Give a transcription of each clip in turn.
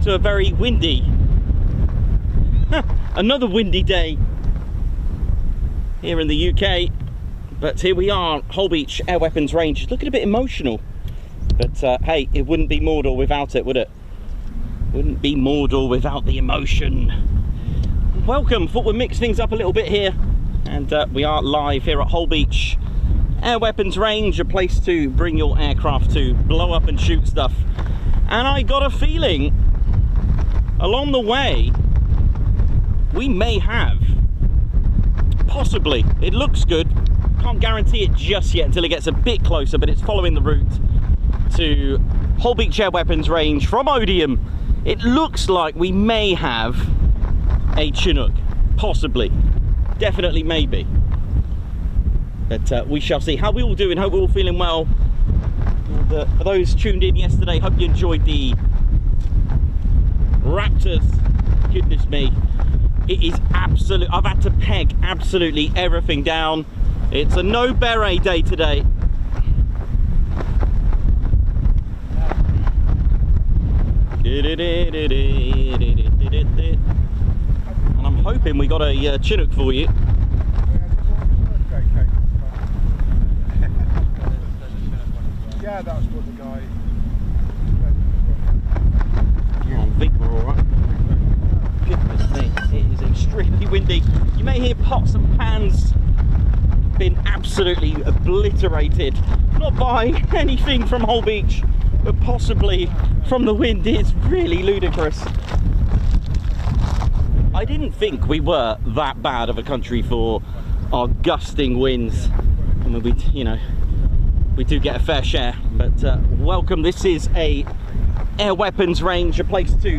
to a very windy, another windy day here in the UK. But here we are, Holbeach Air Weapons Range. Looking a bit emotional, but hey, it wouldn't be Mordor without it, would it? Wouldn't be Mordor without the emotion. Welcome. Thought we'd mix things up a little bit here, and we are live here at Holbeach Air Weapons Range, a place to bring your aircraft to blow up and shoot stuff. And I got a feeling along the way we may have, possibly, it looks good, can't guarantee it just yet until it gets a bit closer, but it's following the route to Holbeach Air Weapons Range from Odium. It looks like we may have a Chinook, possibly, definitely, maybe, but we shall see. How we all doing? Hope we're all feeling well. And, for those tuned in yesterday, hope you enjoyed the Raptors. Goodness me, it is absolute. I've had to peg absolutely everything down. It's a no beret day today. And I'm hoping we got a Chinook for you. Yeah, that's what the guy. Yeah, I think we're alright. Goodness me, it is extremely windy. You may hear pots and pans being absolutely obliterated. Not by anything from Holbeach, but possibly from the wind. It's really ludicrous. I didn't think we were that bad of a country for our gusting winds. I mean, we do get a fair share, but welcome. This is a air weapons range, a place to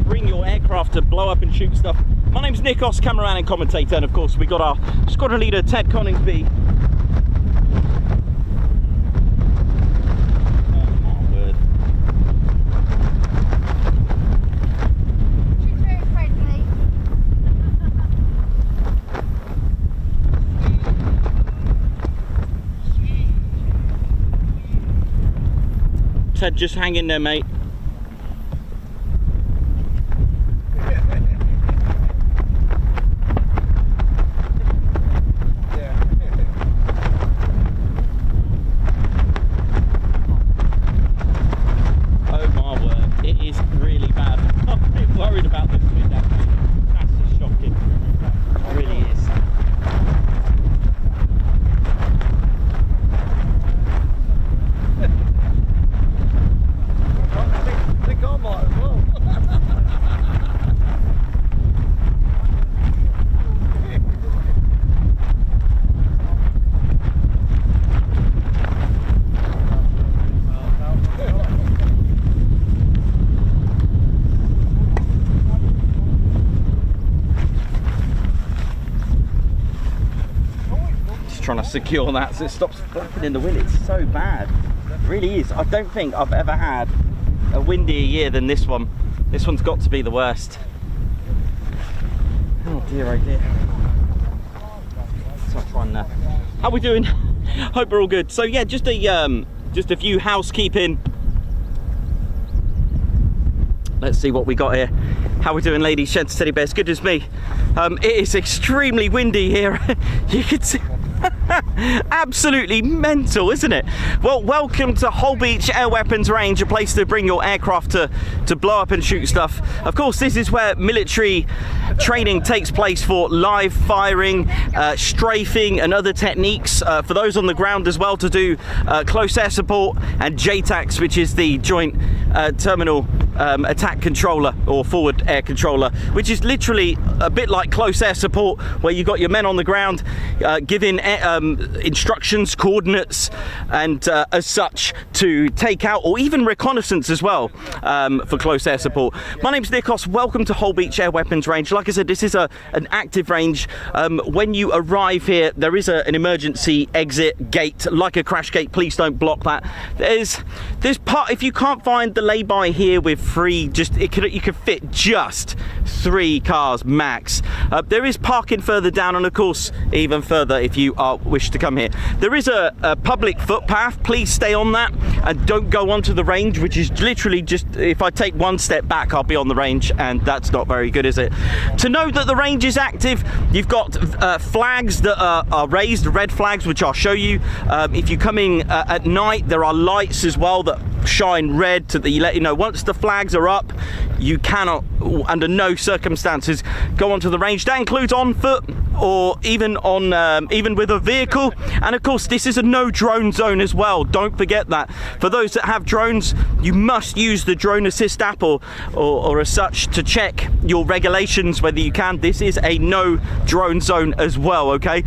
bring your aircraft to blow up and shoot stuff. My name's Nikos, cameraman and commentator, and of course we got our squadron leader Ted Coningsby. Oh my word. Ted, just hang in there, mate. Oh my word, it is really bad. I'm a bit worried about this wind actually. That's just shocking. It really is. Trying to secure that so it stops flapping in the wind. It's so bad, it really is. I don't think I've ever had a windier year than this one. This one's got to be the worst. Oh dear, oh dear. So trying to, how we doing? Hope we're all good. So yeah, just a few housekeeping. Let's see what we got here. How we doing, ladies, gents, teddy bears? Goodness me, it is extremely windy here. You can see. Absolutely mental, isn't it? Well, welcome to Holbeach Air Weapons Range, a place to bring your aircraft to blow up and shoot stuff. Of course, this is where military training takes place for live firing, strafing and other techniques, for those on the ground as well to do close air support, and JTACs, which is the Joint Terminal Attack Controller or Forward Air Controller, which is literally a bit like close air support, where you've got your men on the ground giving instructions, coordinates, and as such to take out, or even reconnaissance as well, for close air support. My name's Nikos. Welcome to Holbeach Air Weapons Range. Like I said, this is an active range. When you arrive here, there is an emergency exit gate, like a crash gate. Please don't block that. There's part, if you can't find the lay-by here with free, you could fit just 3 cars max. max. There is parking further down, and of course even further if you wish to come here. There is a public footpath. Please stay on that and don't go onto the range, which is literally just, if I take one step back I'll be on the range, and that's not very good, is it? To know that the range is active, you've got flags that are raised, red flags, which I'll show you. If you're coming at night, there are lights as well that shine red to let you know once the flags are up, you cannot under no circumstances go onto the range. That includes on foot or even on even with a vehicle. And of course this is a no drone zone as well, don't forget that. For those that have drones, you must use the drone assist app or as such to check your regulations whether you can. This is a no drone zone as well, okay?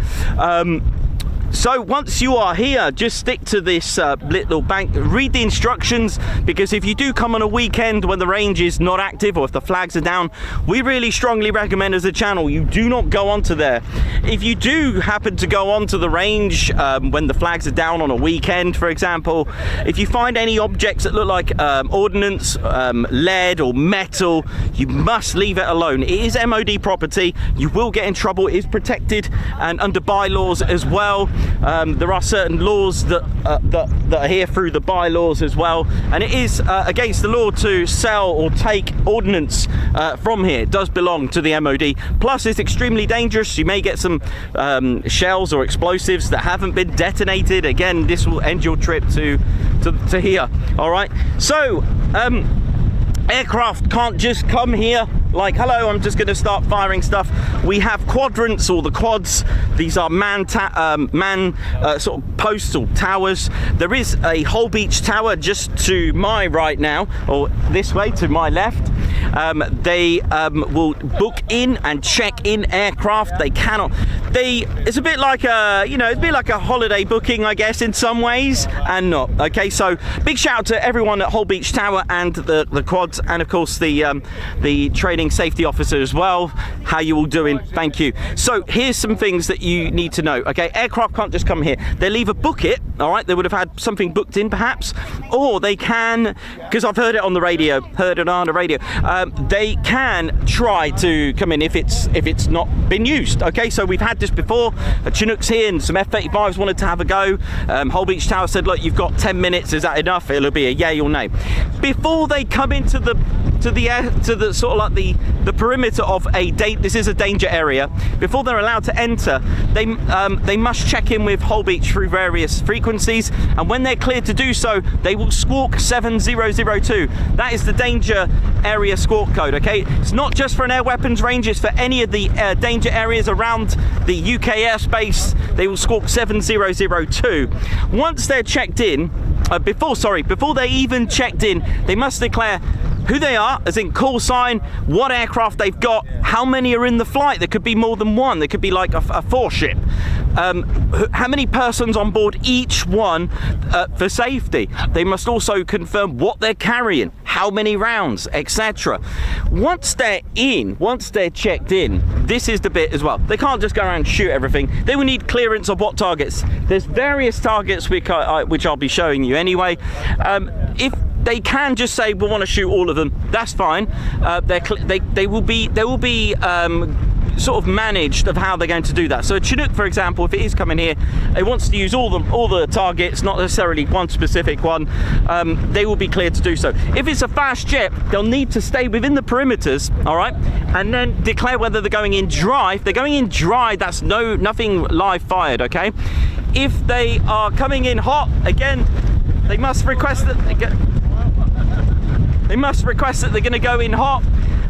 So once you are here, just stick to this little bank, read the instructions, because if you do come on a weekend when the range is not active or if the flags are down, we really strongly recommend as a channel you do not go onto there. If you do happen to go onto the range when the flags are down on a weekend, for example, if you find any objects that look like ordnance, lead or metal, you must leave it alone. It is MOD property, you will get in trouble, it is protected and under bylaws as well. There are certain laws that are here through the bylaws as well, and it is against the law to sell or take ordnance from here. It does belong to the MOD. Plus it's extremely dangerous. You may get some shells or explosives that haven't been detonated. Again, this will end your trip to here. All right, so aircraft can't just come here like, hello, I'm just going to start firing stuff. We have quadrants, or the quads. These are sort of posts or towers. There is a Holbeach tower just to my right now, or this way to my left. They will book in and check in aircraft. They cannot. It's a bit like a, it's a bit like a holiday booking, I guess, in some ways, and not. Okay, so big shout out to everyone at Holbeach Tower and the quads, and of course the training safety officer as well. How you all doing? Thank you. So here's some things that you need to know. Okay, aircraft can't just come here. They'll either book it, all right, they would have had something booked in perhaps, or they can, because I've heard it on the radio, they can try to come in if it's not been used. Okay, so we've had this before. Chinook's here and some F-35s wanted to have a go. Holbeach Tower said, look, you've got 10 minutes, is that enough? It'll be a yay or nay. Before they come into the sort of like the perimeter of this is a danger area. Before they're allowed to enter, they must check in with Holbeach through various frequencies, and when they're cleared to do so, they will squawk 7002. That is the danger area squawk code. Okay, it's not just for an air weapons range, it's for any of the danger areas around the UK airspace. They will squawk 7002. Once they're checked in, before they even checked in, they must declare who they are, as in call sign, what aircraft they've got, how many are in the flight. There could be more than one. There could be like a four-ship. How many persons on board each one for safety. They must also confirm what they're carrying, how many rounds, etc. Once they're checked in, this is the bit as well. They can't just go around and shoot everything. They will need clearance of what targets. There's various targets which I'll be showing you anyway. If they can just say we want to shoot all of them, that's fine. They will be sort of managed of how they're going to do that. So a Chinook, for example, if it is coming here, it wants to use all the targets, not necessarily one specific one. They will be cleared to do so. If it's a fast jet, they'll need to stay within the perimeters, all right, and then declare whether they're going in dry. If they're going in dry, that's nothing live fired. Okay. If they are coming in hot, again, they must request that they're going to go in hot.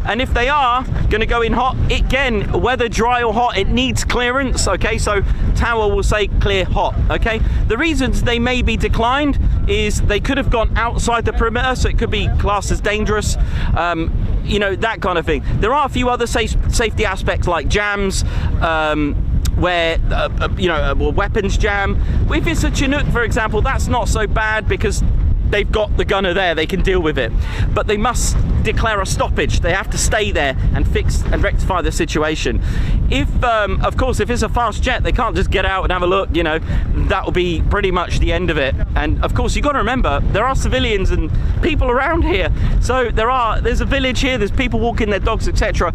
And if they are going to go in hot, again, whether dry or hot, it needs clearance. Okay, so tower will say clear hot. Okay, the reasons they may be declined is they could have gone outside the perimeter, so it could be classed as dangerous, that kind of thing. There are a few other safety aspects like jams, where weapons jam. If it's a Chinook, for example, that's not so bad because they've got the gunner there, they can deal with it. But they must declare a stoppage. They have to stay there and fix and rectify the situation. If, of course, if it's a fast jet, they can't just get out and have a look, you know, that will be pretty much the end of it. And of course, you've got to remember, there are civilians and people around here. So there's a village here, there's people walking their dogs, etc.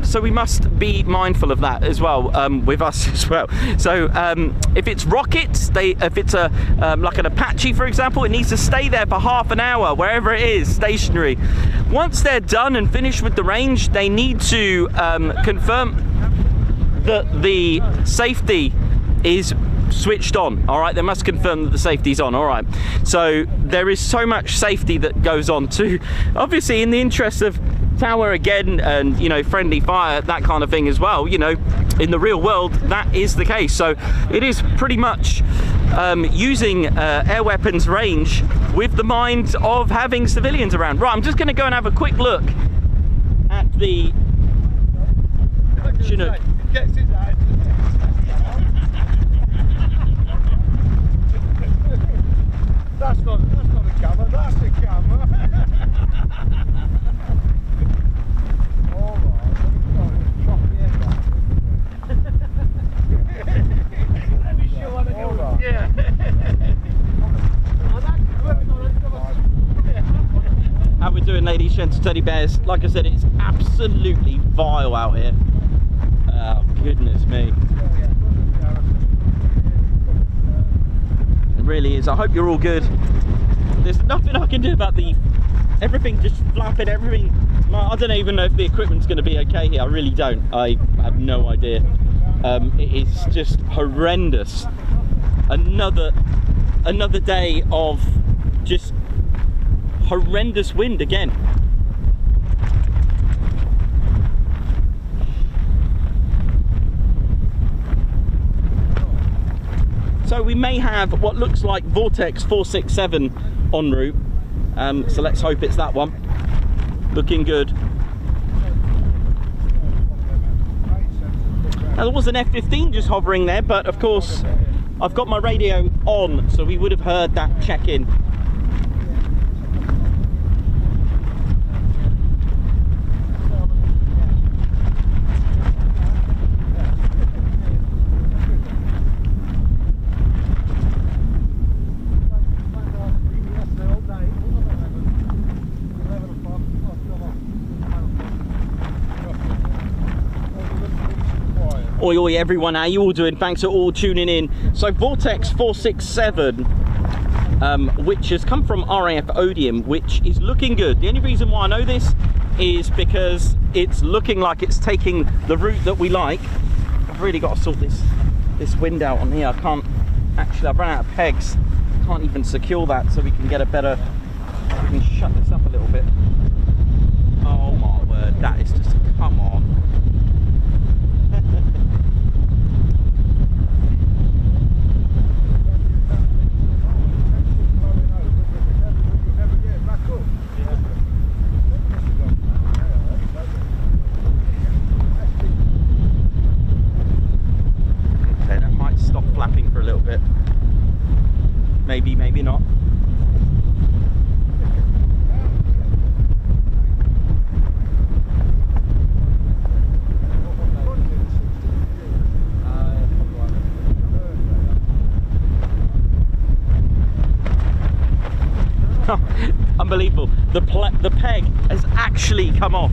So we must be mindful of that as well, with us as well. So if it's rockets, if it's a like an Apache, for example, it needs to stay there for half an hour, wherever it is, stationary. Once they're done and finished with the range, they need to confirm that the safety is switched on. All right, they must confirm that the safety's on. All right, so there is so much safety that goes on too, obviously in the interest of tower again, and you know, friendly fire, that kind of thing as well. You know, in the real world that is the case. So it is pretty much using air weapons range with the mind of having civilians around. Right, I'm just going to go and have a quick look at the Chinook. That's not a camera, that's a camera. All right, let me show what I do. Yeah. How we doing, ladies, gents, teddy bears? Like I said, it's absolutely vile out here. Oh, goodness me. It really is. I hope you're all good. There's nothing I can do about everything just flapping, everything. I don't even know if the equipment's going to be okay here. I really don't. I have no idea. It is just horrendous. Another day of just horrendous wind again. So we may have what looks like Vortex 467 en route. So let's hope it's that one. Looking good. Now there was an F-15 just hovering there, but of course I've got my radio on, so we would have heard that check-in. Oi, oi, everyone, how you all doing? Thanks for all tuning in. So Vortex 467, which has come from RAF Odium, which is looking good. The only reason why I know this is because it's looking like it's taking the route that we like. I've really got to sort this wind out on here. I can't, actually, I've run out of pegs. Can't even secure that so we can get a better, we can shut this up a little bit. Oh my word, that is just, come on. Flapping for a little bit. Maybe, maybe not. Unbelievable. The peg has actually come off.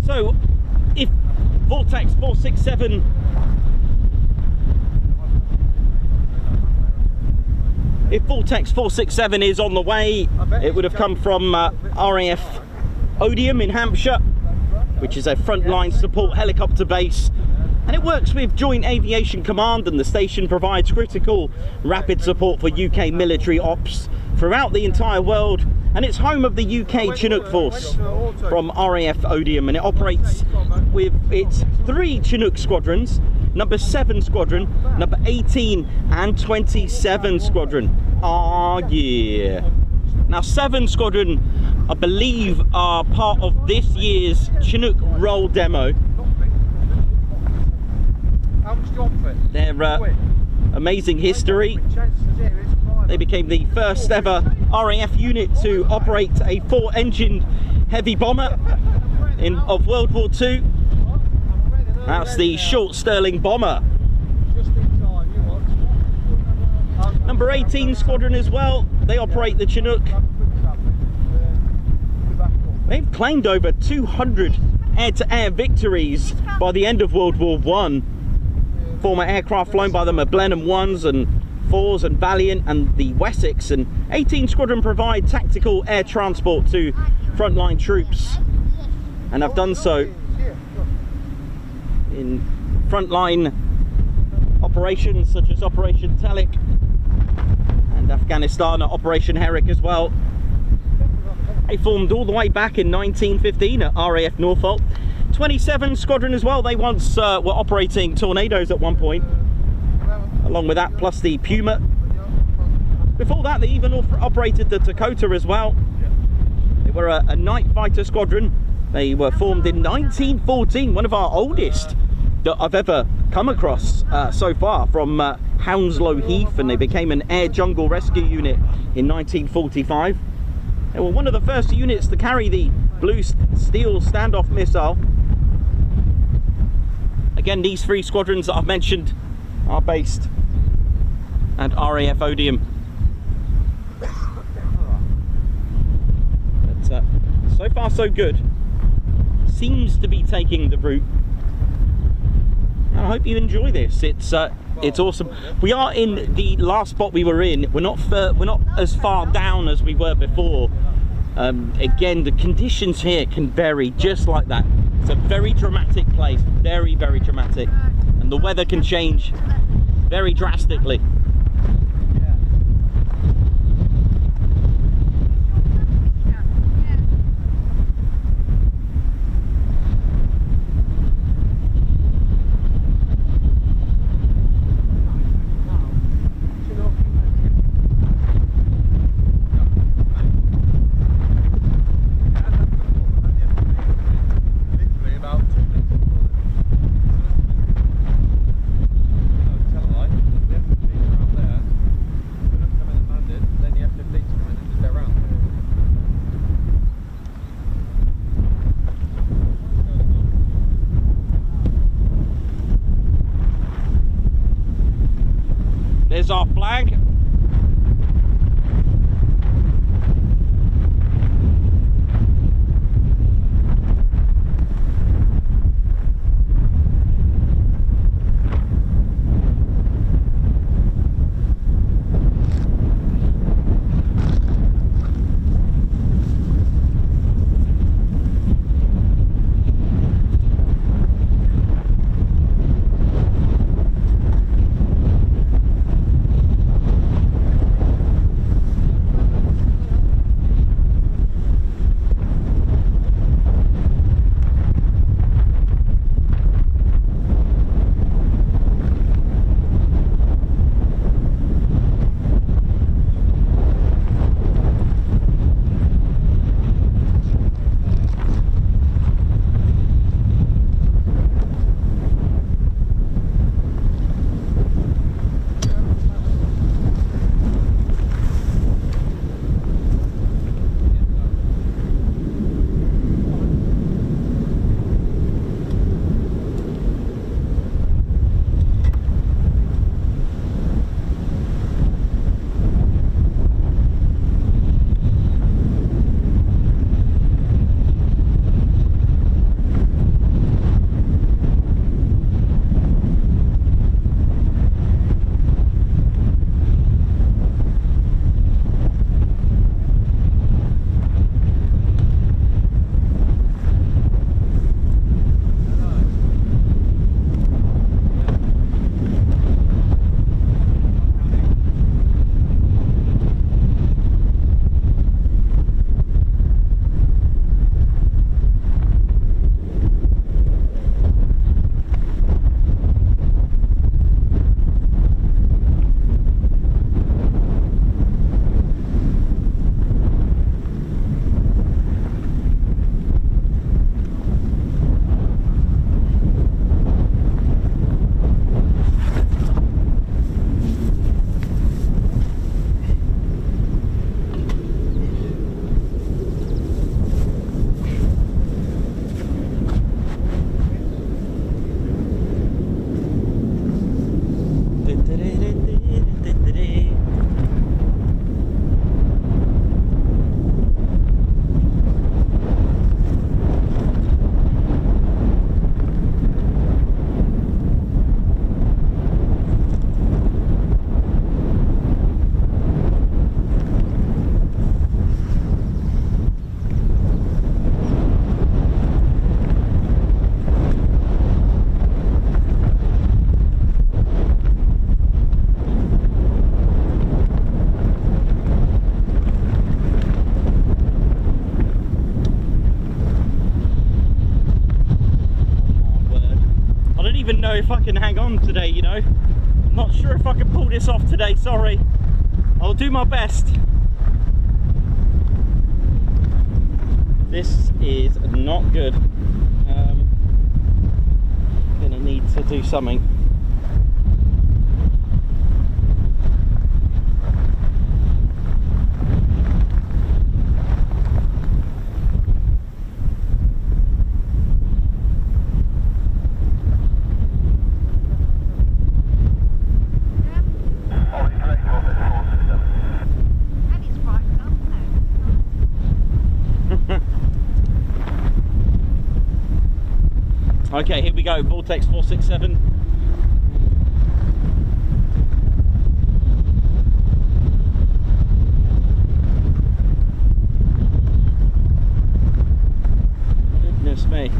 So, if Vortex 467 is on the way, it would have come from RAF Odium in Hampshire, which is a frontline support helicopter base And it works with Joint Aviation Command, and the station provides critical rapid support for UK military ops throughout the entire world, and it's home of the UK Chinook force from RAF Odium, and it operates with its 3 Chinook squadrons, number 7 squadron, number 18 and 27 squadron. Ah, yeah. Now 7 squadron, I believe, are part of this year's Chinook roll demo. Their amazing history. They became the first ever RAF unit to operate a 4-engined heavy bomber of World War II. That's the Short Stirling bomber. Number 18 squadron as well. They operate the Chinook. They've claimed over 200 air-to-air victories by the end of World War I. Former aircraft flown by them are Blenheim 1s and 4s and Valiant and the Wessex, and 18 squadron provide tactical air transport to frontline troops, and have done so in frontline operations such as Operation Telic and Afghanistan at Operation Herrick as well. They formed all the way back in 1915 at RAF Norfolk. 27 squadron as well. They once were operating Tornadoes at one point, along with that plus the Puma. Before that, they even operated the Dakota as well. They were a night fighter squadron. They were formed in 1914, one of our oldest that I've ever come across so far, from Hounslow Heath, and they became an air jungle rescue unit in 1945. They were one of the first units to carry the Blue Steel standoff missile. Again, these 3 squadrons that I've mentioned are based at RAF Odium. But so far so good. Seems to be taking the route. And I hope you enjoy this. It's awesome. We are in the last spot we were in. We're not as far down as we were before. Again, the conditions here can vary just like that. It's a very dramatic place, very, very dramatic, and the weather can change very drastically. There's our flag. even know if I can hang on today, you know. I'm not sure if I can pull this off today, sorry. I'll do my best. This is not good. Gonna need to do something. Okay, here we go, Vortex 467. Goodness me.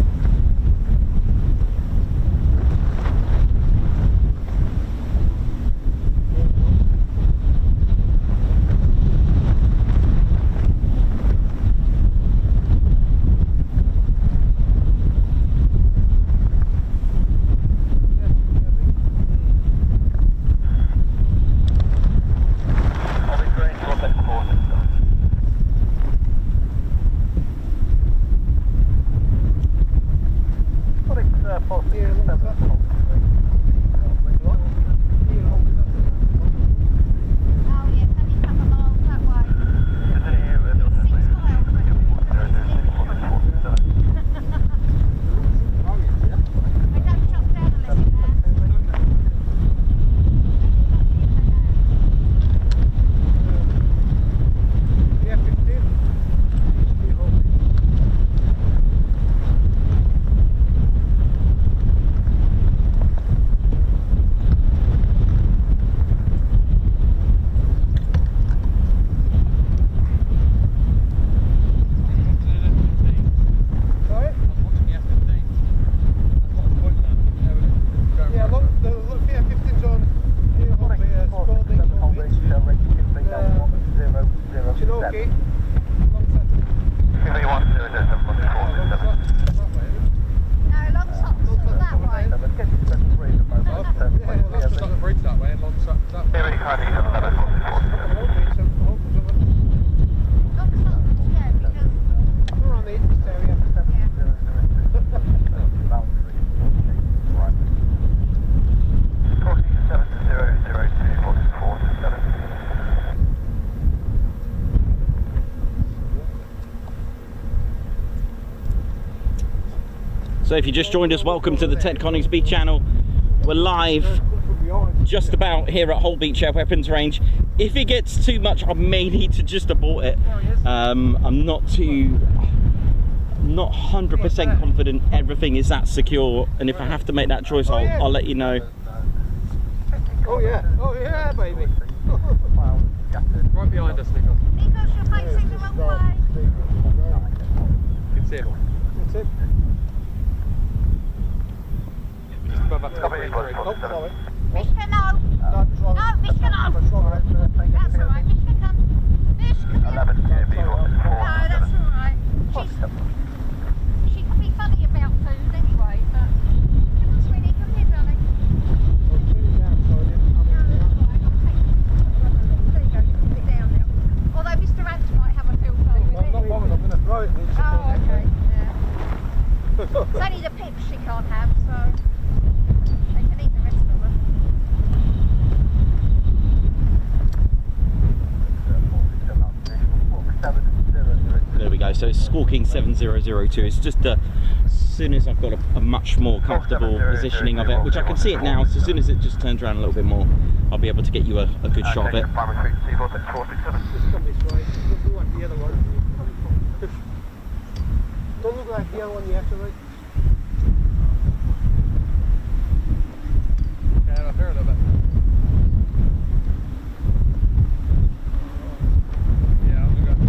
So if you just joined us, welcome to the Ted Coningsby Channel. We're live just about here at Holbeach Air Weapons Range. If it gets too much, I may need to just abort it. I'm not 100% confident everything is that secure, and if I have to make that choice, I'll let you know. Oh yeah, baby. Right behind us, Nicholas. Nicholas, you're facing the wrong way. You can see him. That's it. Just above us. Oh, sorry. Mishka, no. No, it's wrong. No, Mishka, no. That's wrong. That's all right. Mishka, come. Mishka, come. No, that's all right. She can be funny about food anyway, but... Come on, sweetie, come here, darling. No, that's all right. I'll take it. There you go. Put it down now. Although Mr. Ant might have a field day with I'm not it. bothered, I'm going to throw it. Oh, okay. Yeah. It's only the pips she can't have, so... They can eat the rest of them. There we go, so it's squawking 7002. It's just as soon as I've got a much more comfortable positioning of it, which I can see it now, so as soon as it just turns around a little bit more, I'll be able to get you a good shot of it. It's come this way. Doesn't look like the other one. Don't look like the other one you have to write. Yeah, I've heard of it. Yeah, I'm gonna go.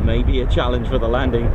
Maybe a challenge for the landing.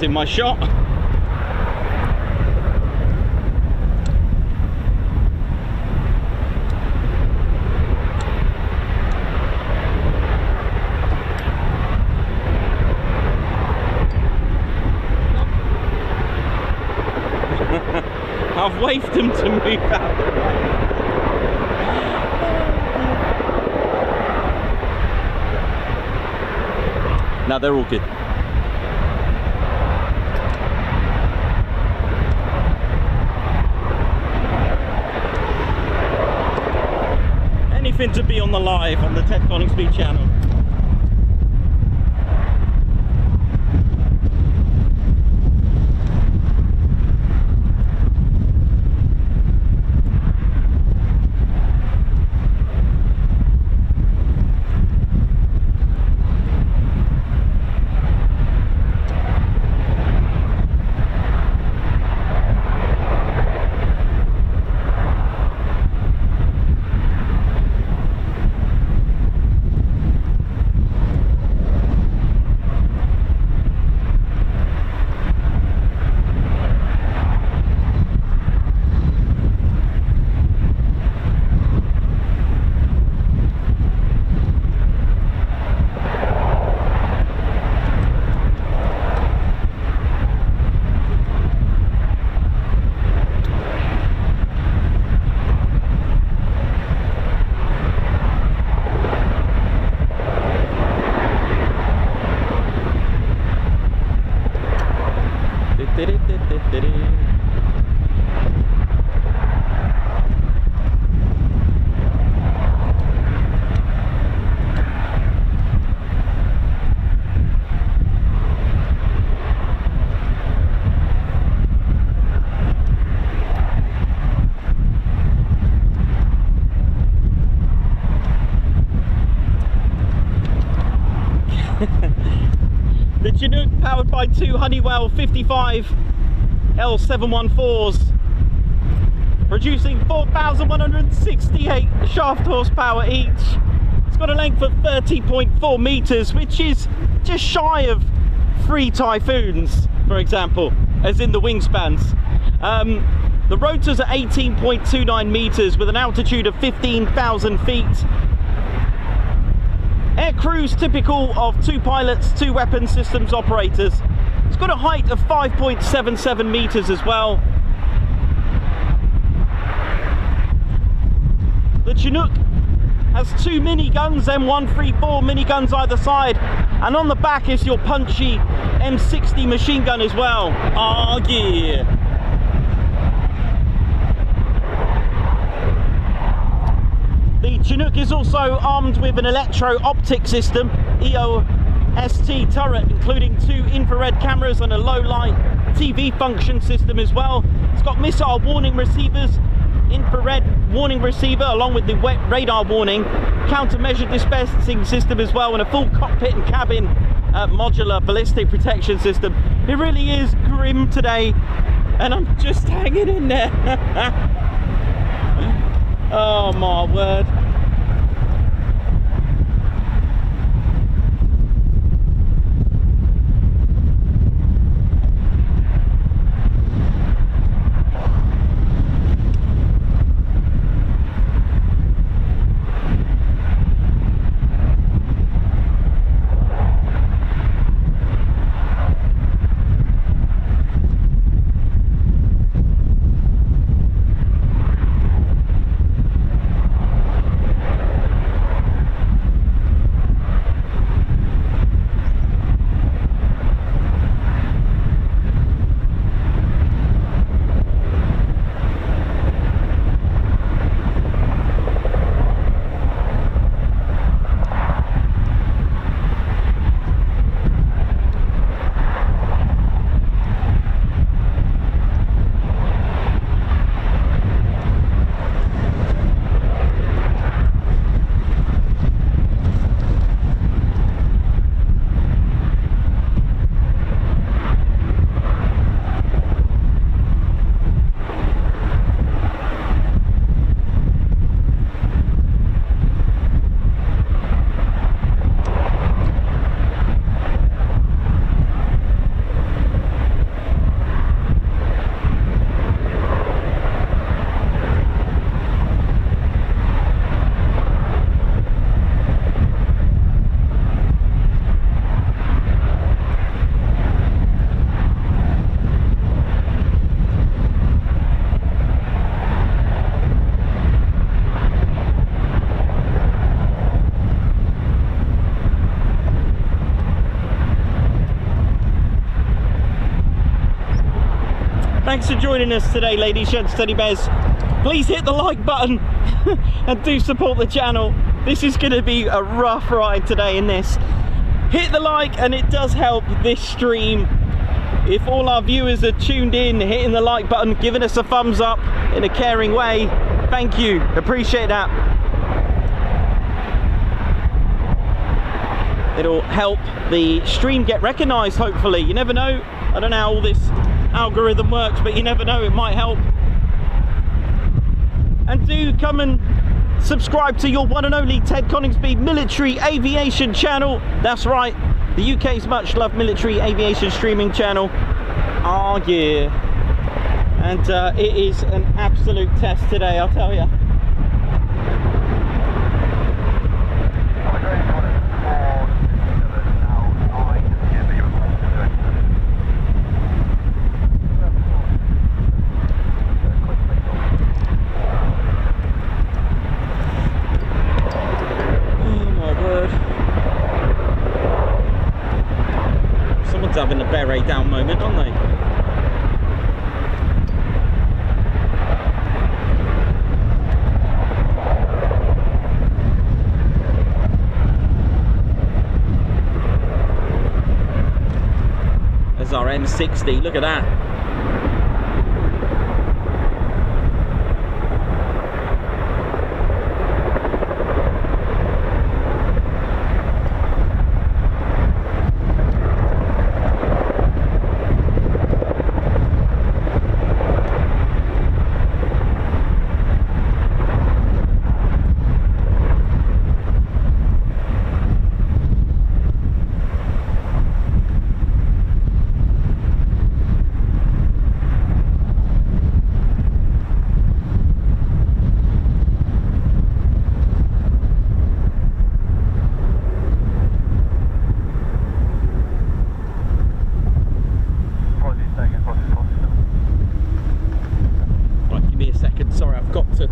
In my shot. I've waved them to move out of the way. Now they're all good. To be on the live on the Ted Coningsby channel. The Chinook, powered by two Honeywell 55 L714s, producing 4,168 shaft horsepower each. It's got a length of 30.4 meters, which is just shy of 3 Typhoons, for example, as in the wingspans. The rotors are 18.29 meters with an altitude of 15,000 feet. Air crews typical of 2 pilots, 2 weapon systems operators. It's got a height of 5.77 meters as well. The Chinook has 2 miniguns, M134 miniguns either side, and on the back is your punchy M60 machine gun as well. Oh yeah! Chinook is also armed with an electro-optic system, EOST turret, including 2 infrared cameras and a low-light TV function system as well. It's got missile warning receivers, infrared warning receiver along with the radar warning, countermeasure dispensing system as well, and a full cockpit and cabin modular ballistic protection system. It really is grim today, and I'm just hanging in there. Oh my word. Thanks for joining us today, ladies, gents, teddy bears. Please hit the like button and do support the channel. This is going to be a rough ride today in this. Hit the like and it does help this stream. If all our viewers are tuned in, hitting the like button, giving us a thumbs up in a caring way, thank you, appreciate that. It'll help the stream get recognized, hopefully. You never know. I don't know how all this algorithm works, but you never know, it might help. And do come and subscribe to your one and only Ted Coningsby Military Aviation channel. That's right, the UK's much loved military aviation streaming channel. Oh yeah. And it is an absolute test today, I'll tell you. Having a beret down moment, aren't they? There's our M60, look at that.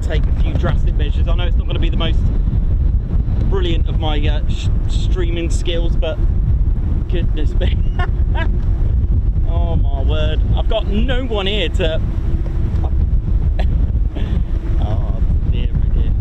Take a few drastic measures. I know it's not going to be the most brilliant of my streaming skills, but goodness me. Oh my word, I've got no one here to oh dear, oh dear.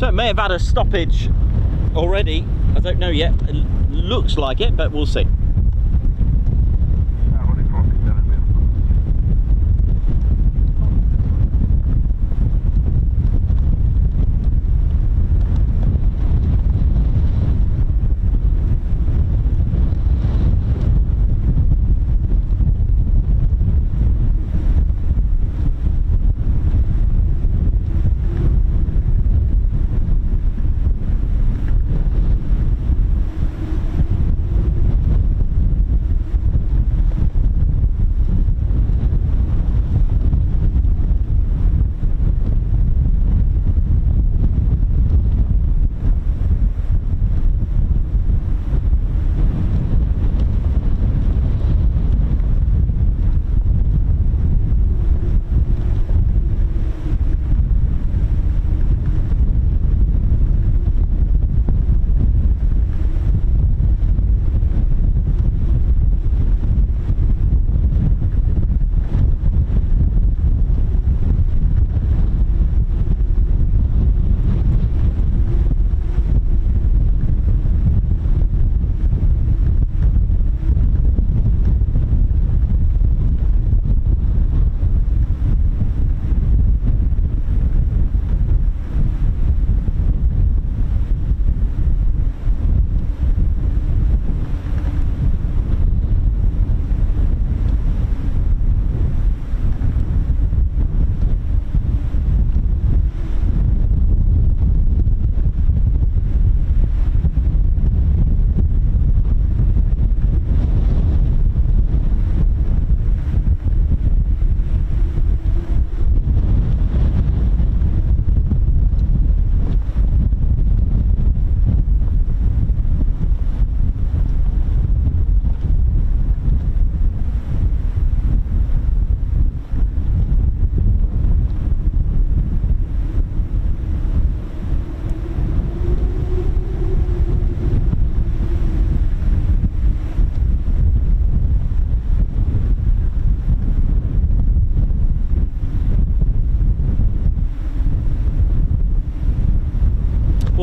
So it may have had a stoppage already. I don't know yet. It looks like it, but we'll see.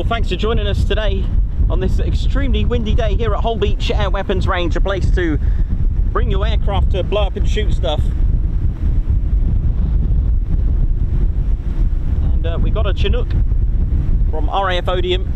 Thanks for joining us today on this extremely windy day here at Holbeach Air Weapons Range, a place to bring your aircraft to blow up and shoot stuff. And we got a Chinook from RAF Odium.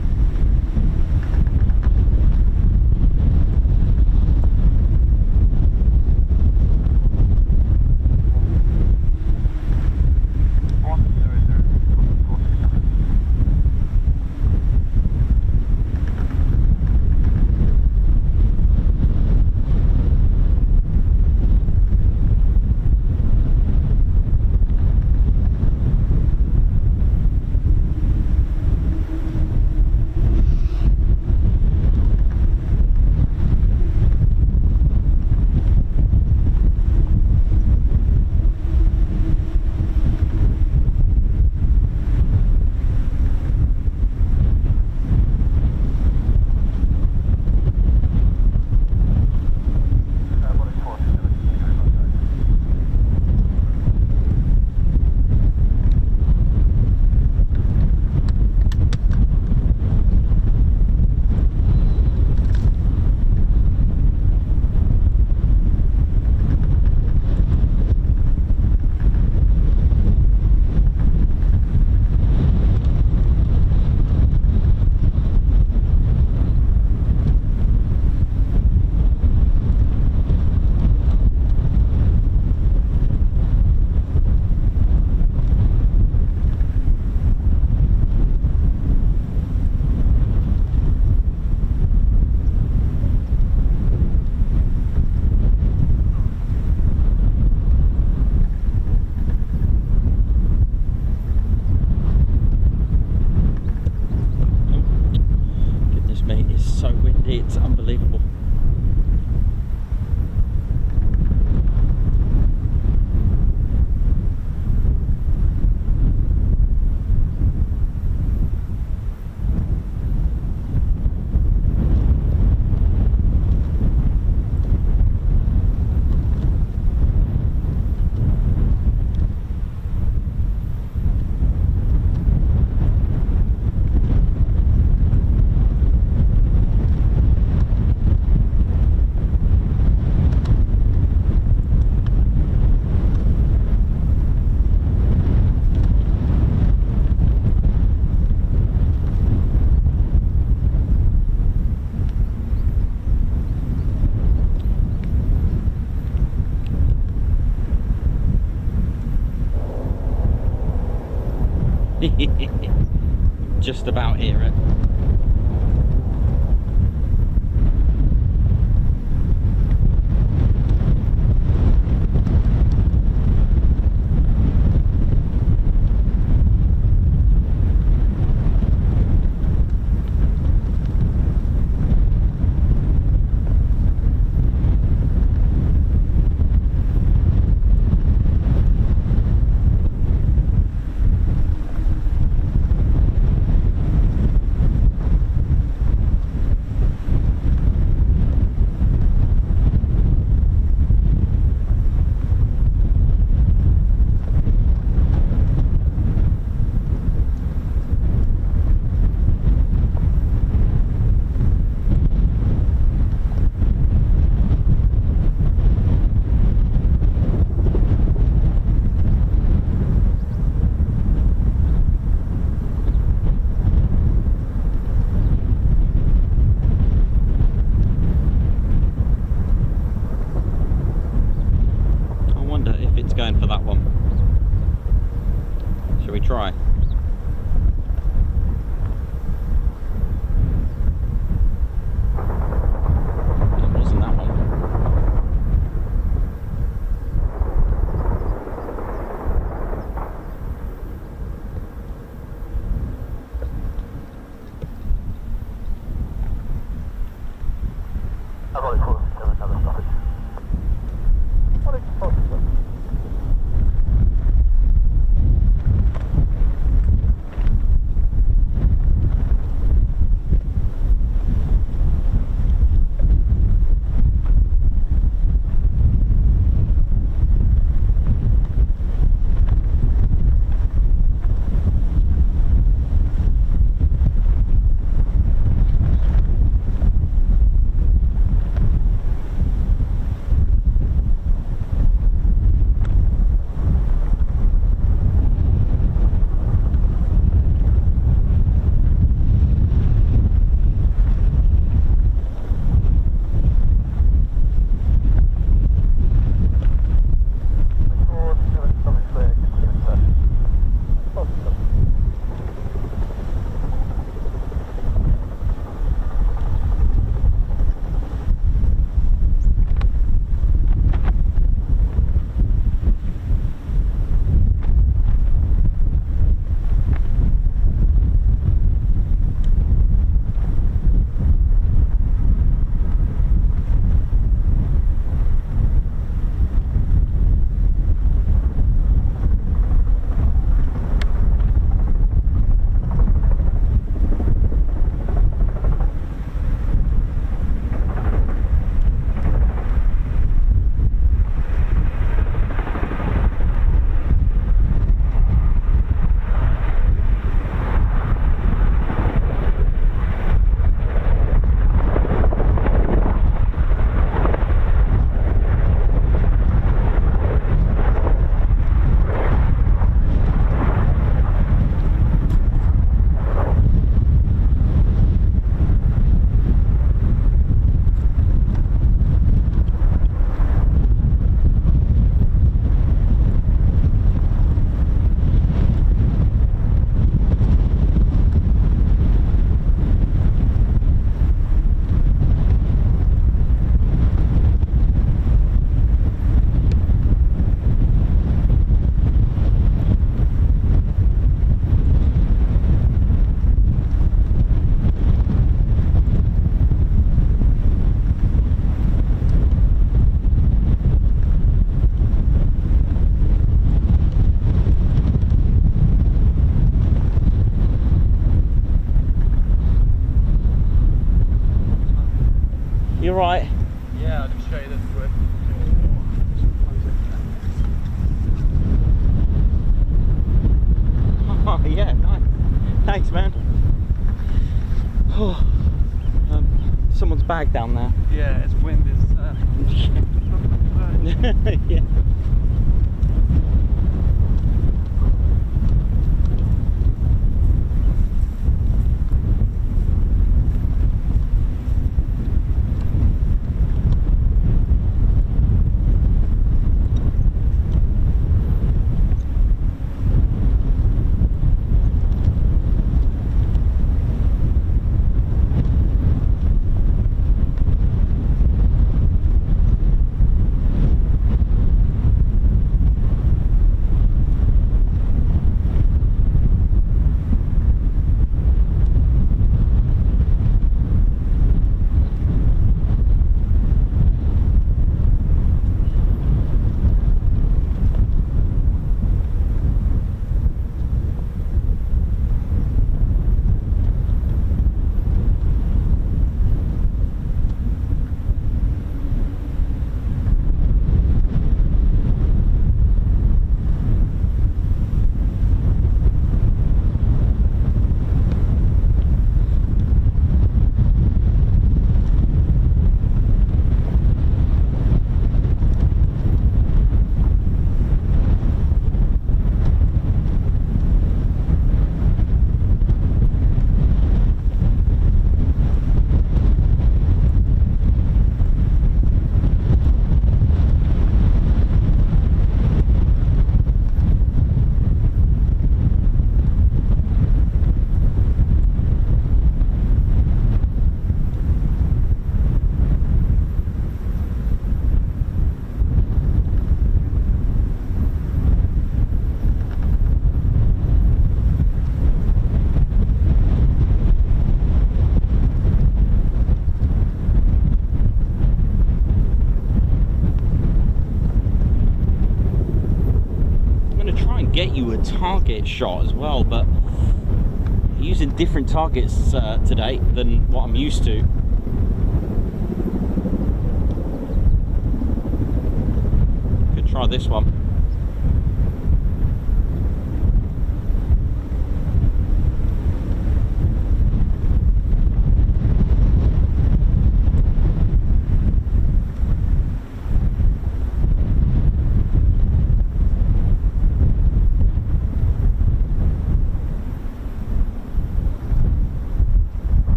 It's unbelievable. Just about hear it. Going for that one. Shall we try? It wasn't that one. I've got it for another stoppage. What is it? You're right. Yeah, I just shaded into it. Oh, yeah, nice. Thanks, man. Oh, someone's bag down there. Yeah, its wind is. Yeah. target shot as well, but using different targets today than what I'm used to. Could try this one.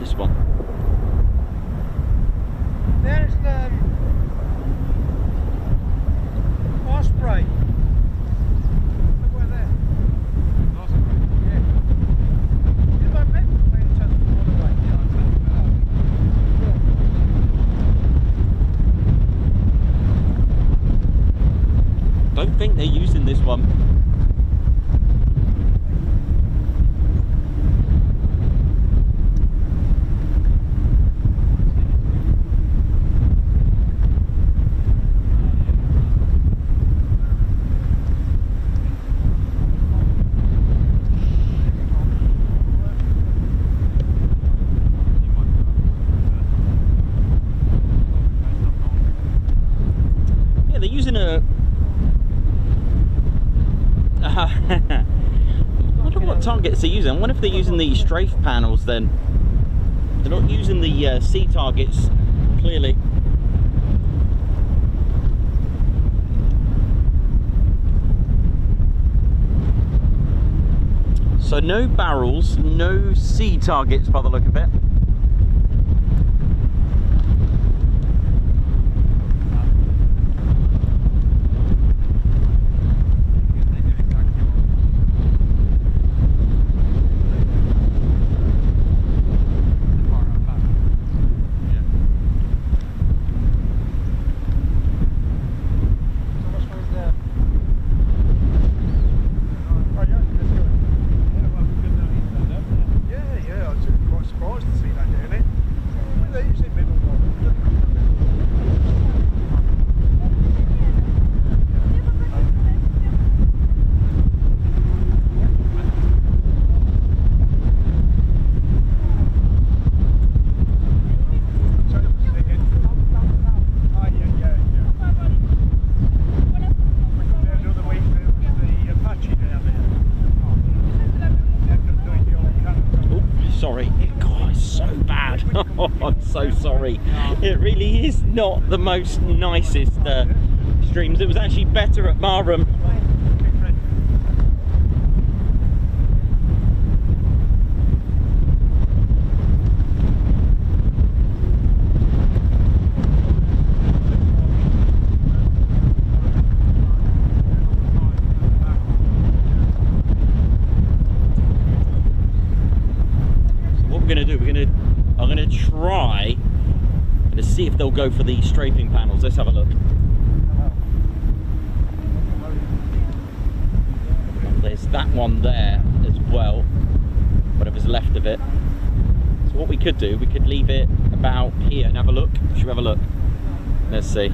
This one. There's the Osprey. Look where there. Osprey? Yeah. You might make the plane turn all the way. Don't think they're using this one. I wonder what targets they're using. I wonder if they're using the strafe panels then. They're not using the sea targets, clearly. So no barrels, no sea targets by the look of it. I'm so sorry. It really is not the most nicest streams. It was actually better at Marham. we're gonna do. I'm gonna try to see if they'll go for the strafing panels. Let's have a look. There's that one there as well, whatever's left of it. So what we could do, we could leave it about here and have a look. Should we have a look? Let's see.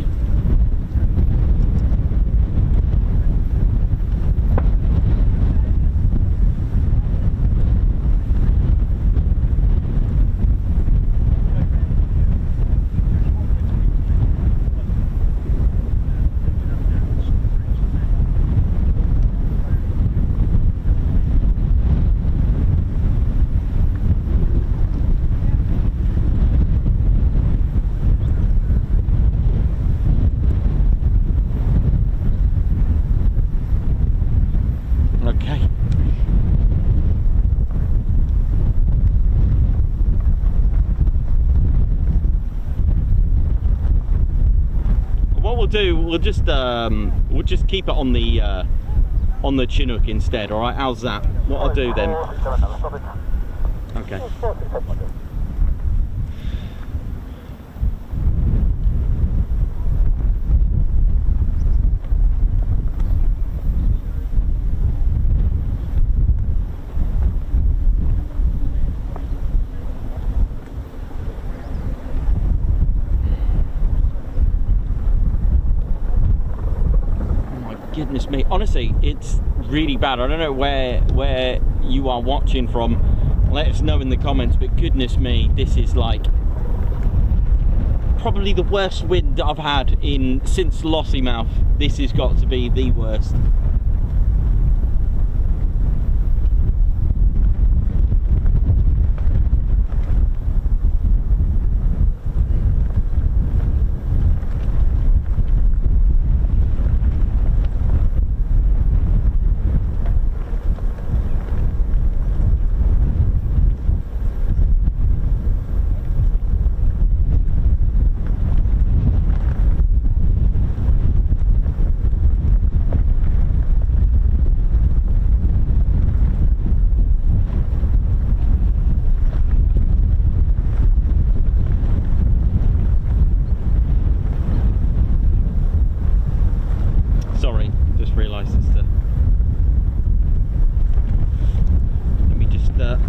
We'll just keep it on the Chinook instead. All right, how's that? What I'll do then? Okay. Goodness me, honestly, it's really bad. I don't know where you are watching from. Let us know in the comments, but goodness me, this is like probably the worst wind I've had since Lossiemouth. This has got to be the worst.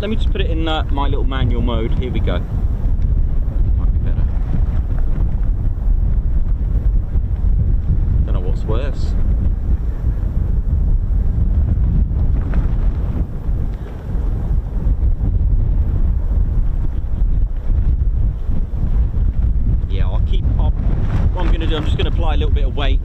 Let me just put it in my little manual mode. Here we go. Might be better. Don't know what's worse. Yeah, I'll keep up. What I'm going to do, I'm just going to apply a little bit of weight.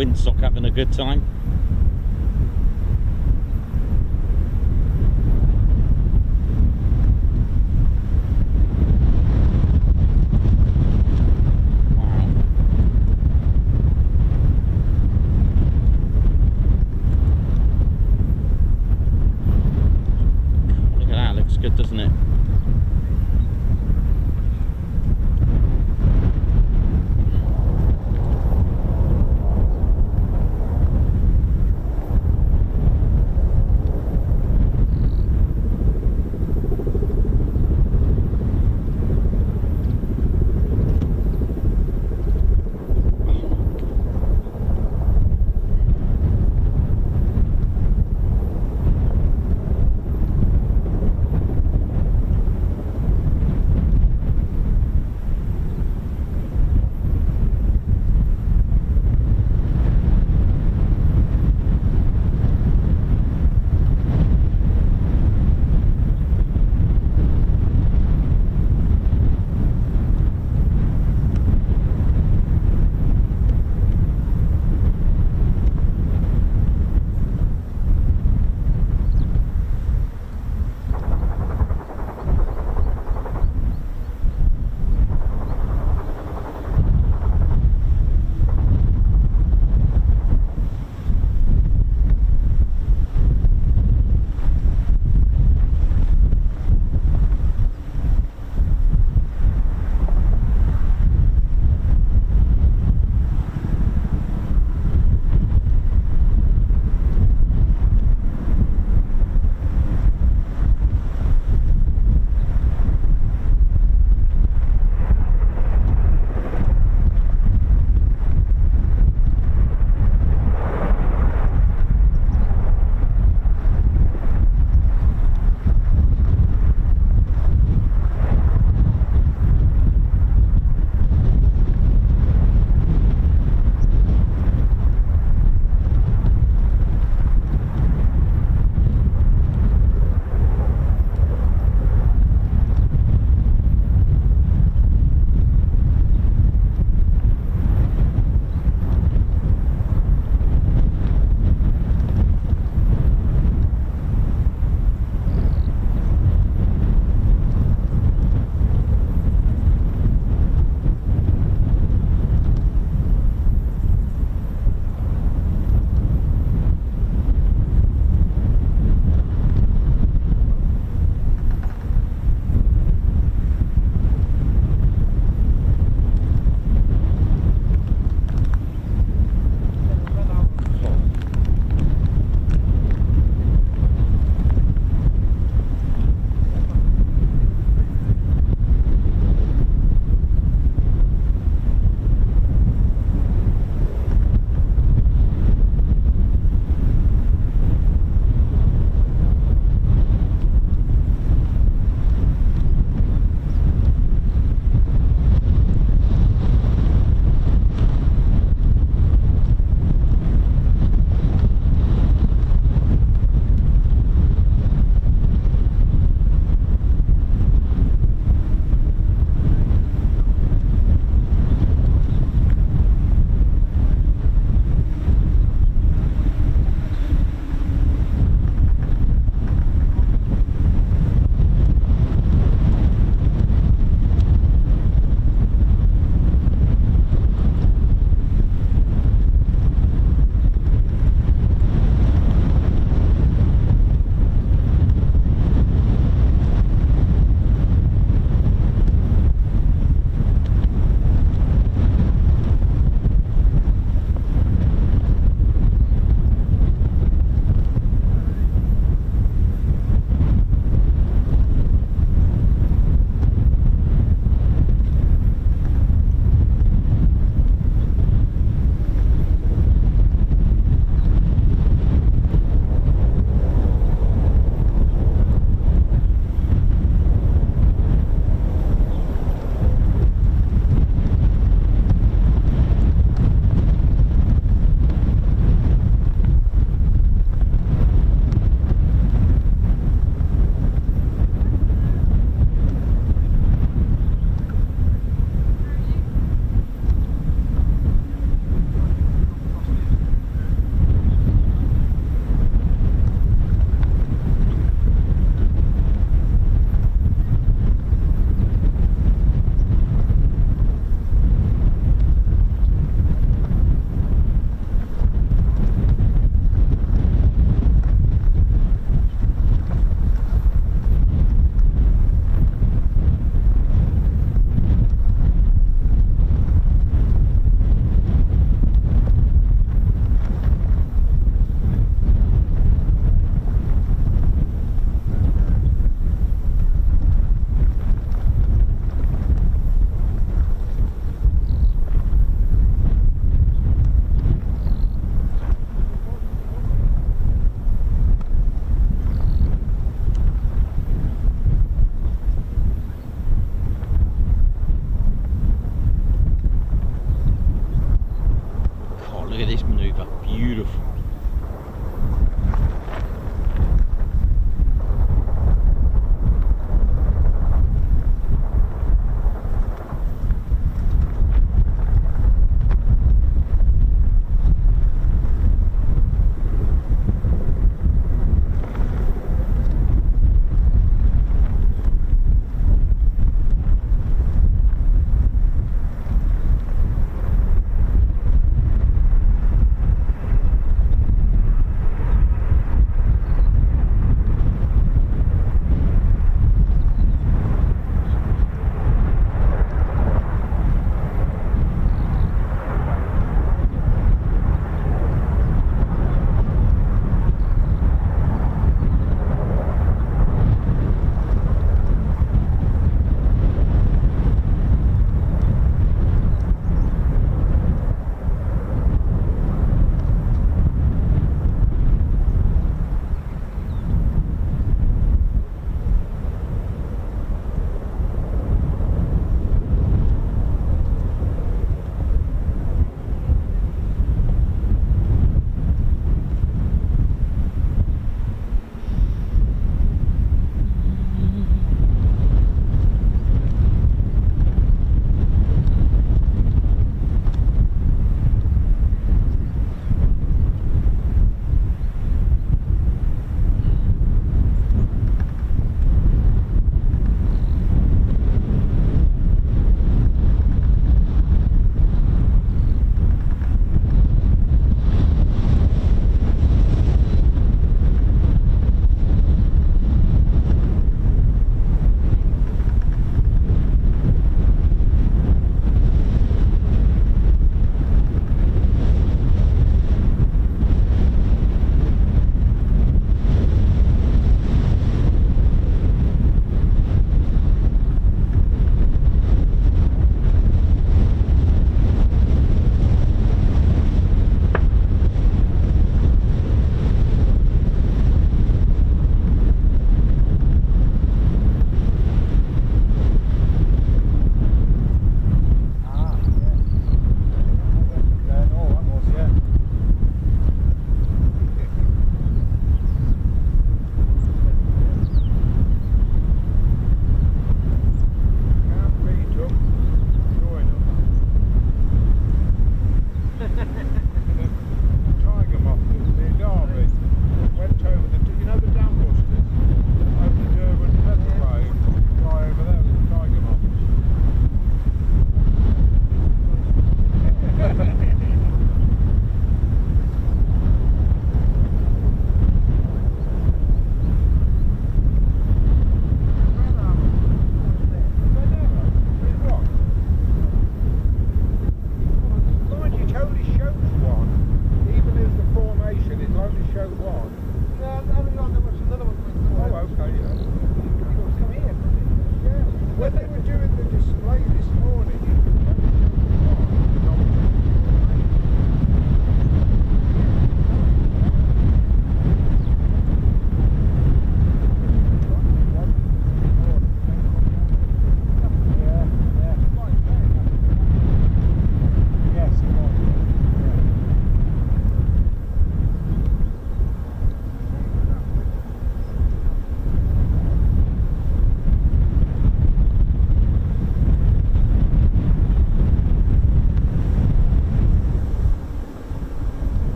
windsock having a good time. Good, doesn't it?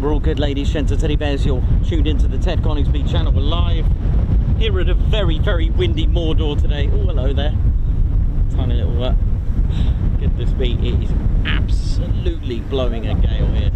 we're all good, ladies, gents and teddy bears. You're tuned into the Ted Coningsby Channel. We're live here at a very, very windy Mordor today. Oh, hello there. Tiny little goodness me, it is absolutely blowing a gale here.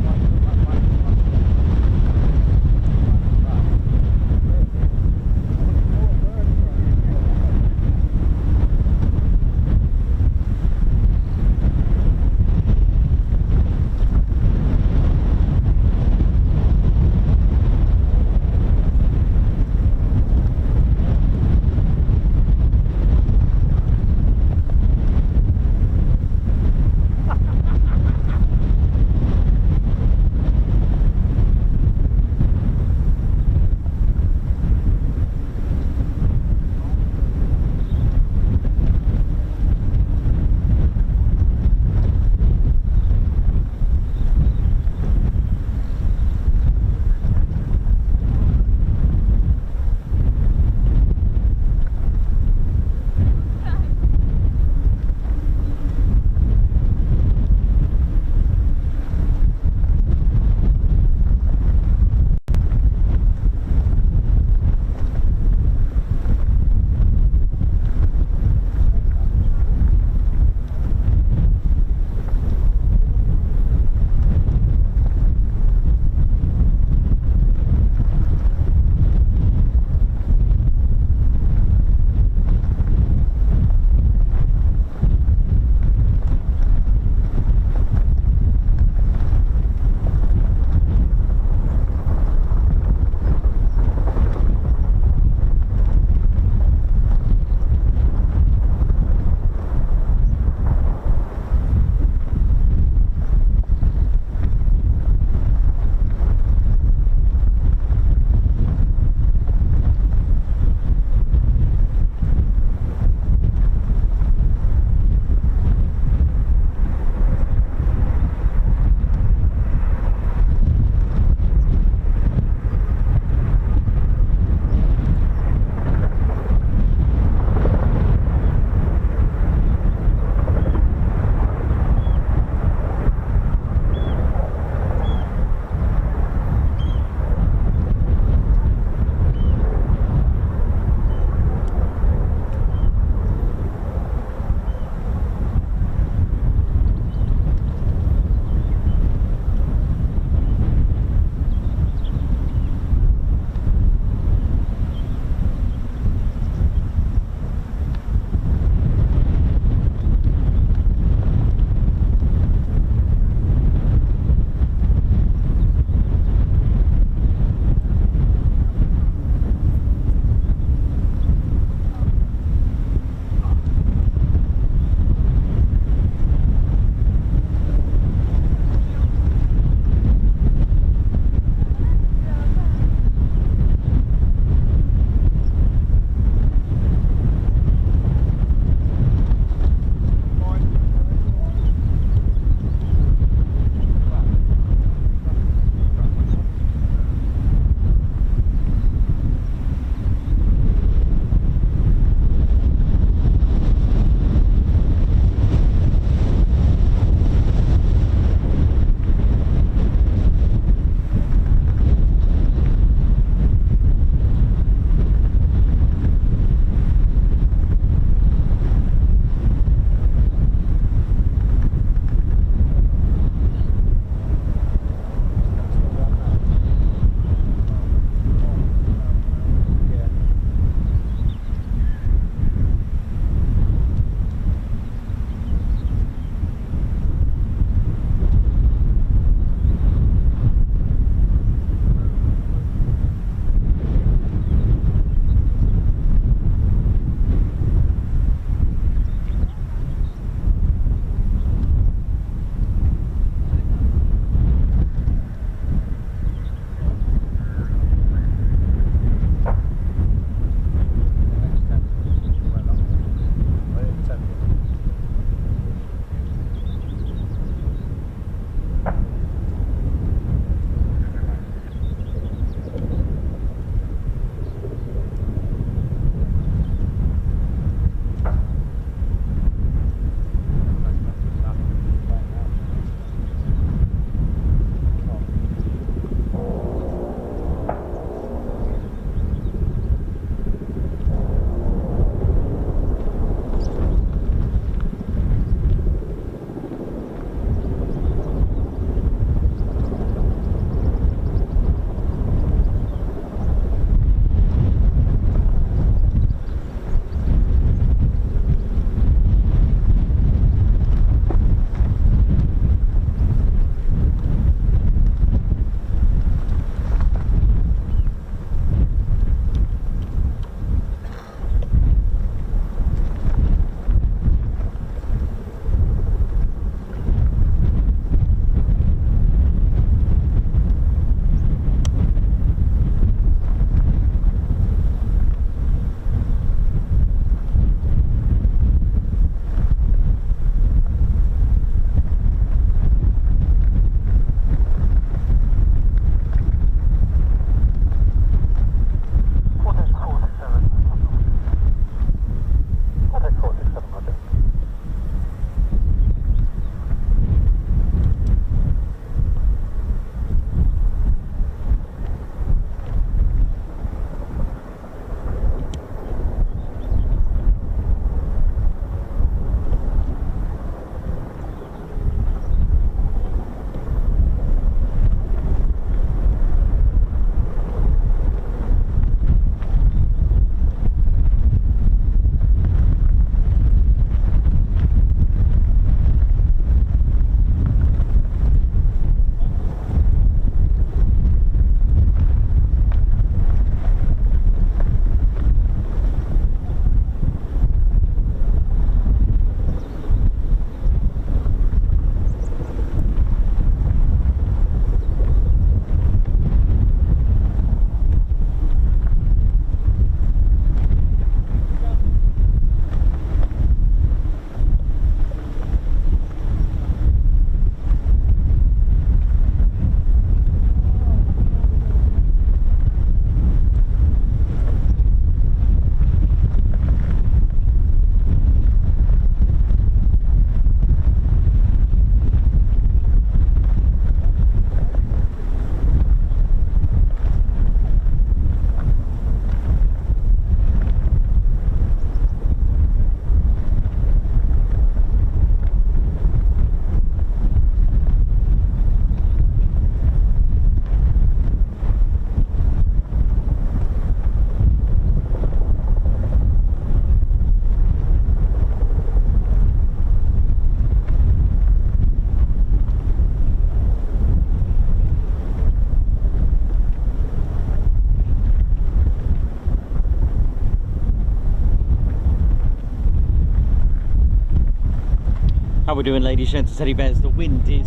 How we're doing, ladies, gents, teddy bears. The wind is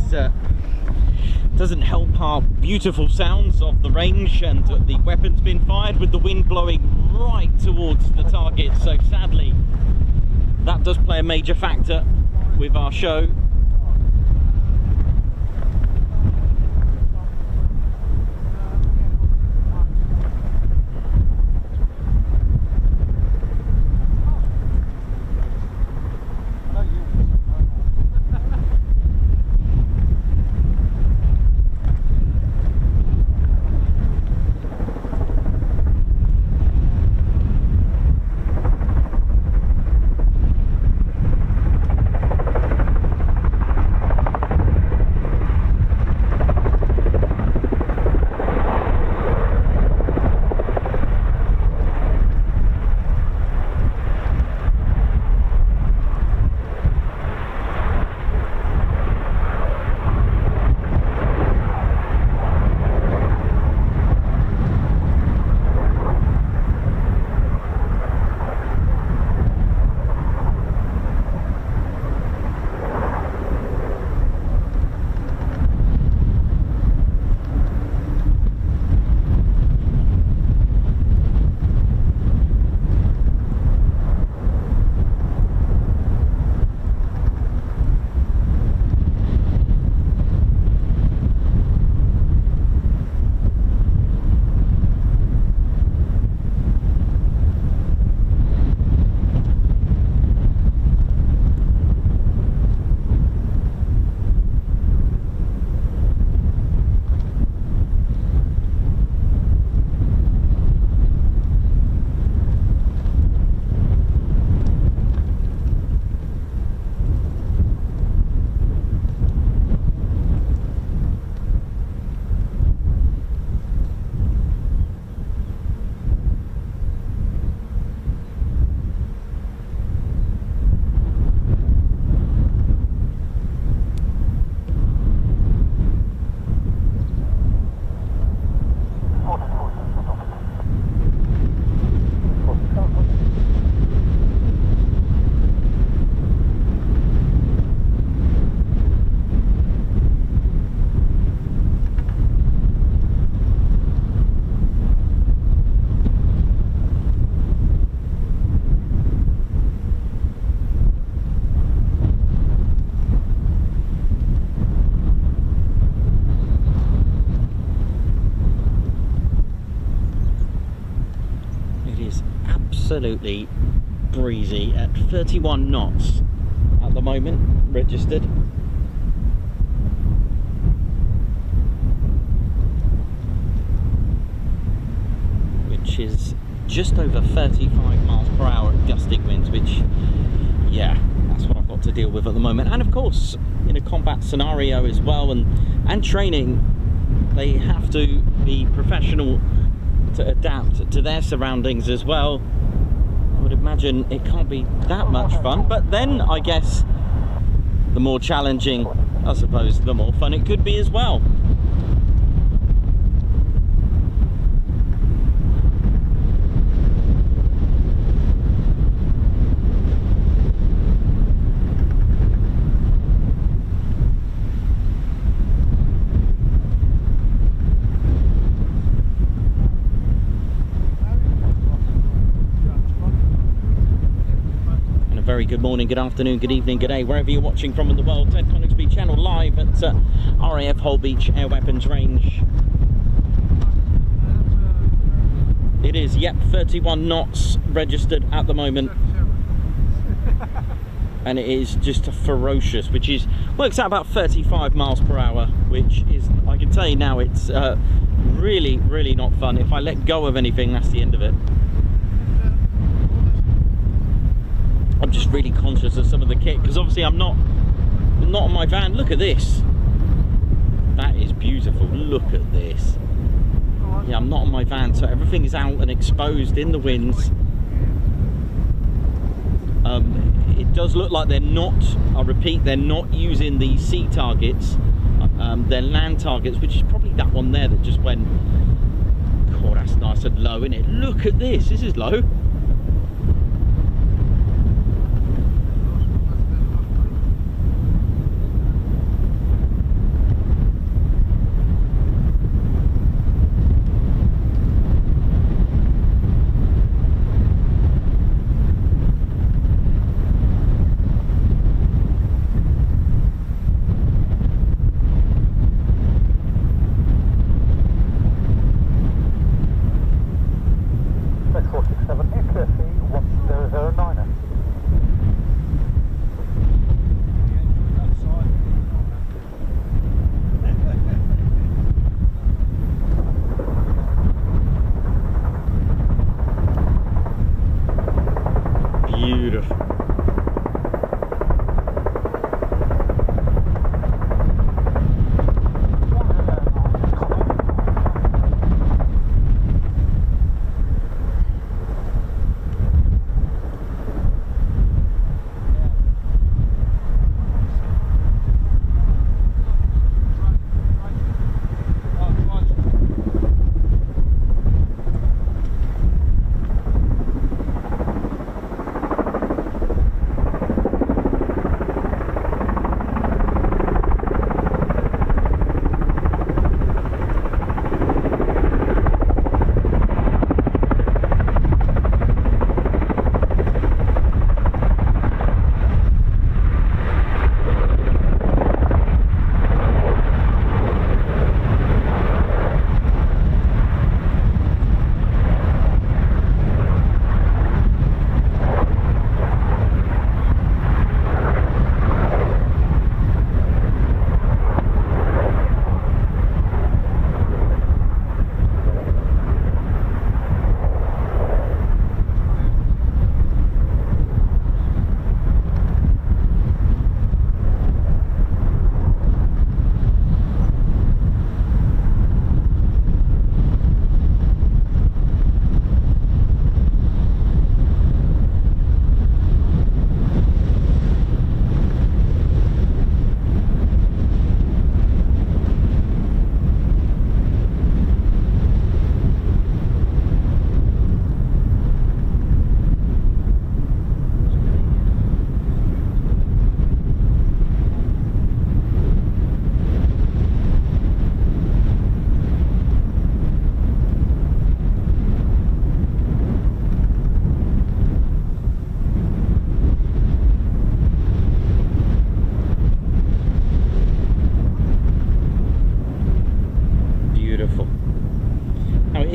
doesn't help our beautiful sounds of the range, and the weapon's been fired with the wind blowing right towards the target. So sadly, that does play a major factor with our show. Absolutely breezy at 31 knots at the moment, registered. Which is just over 35 miles per hour at gusting winds, which, yeah, that's what I've got to deal with at the moment. And of course, in a combat scenario as well, and training, they have to be professional to adapt to their surroundings as well. I would imagine it can't be that much fun, but then I guess the more challenging, I suppose, the more fun it could be as well. Very good morning, good afternoon, good evening, good day, wherever you're watching from in the world. Ted Coningsby Channel live at RAF Holbeach Air Weapons Range. It is, yep, 31 knots registered at the moment. And it is just ferocious, which is, works out about 35 miles per hour, which is, I can tell you now, it's really, really not fun. If I let go of anything, that's the end of it. I'm just really conscious of some of the kit, because obviously I'm not on my van. Look at this. That is beautiful. Look at this. Yeah, I'm not on my van, so everything is out and exposed in the winds. It does look like they're not, I repeat, they're not using the sea targets. They're land targets, which is probably that one there that just went. God, that's nice and low, isn't it? Look at this. This is low.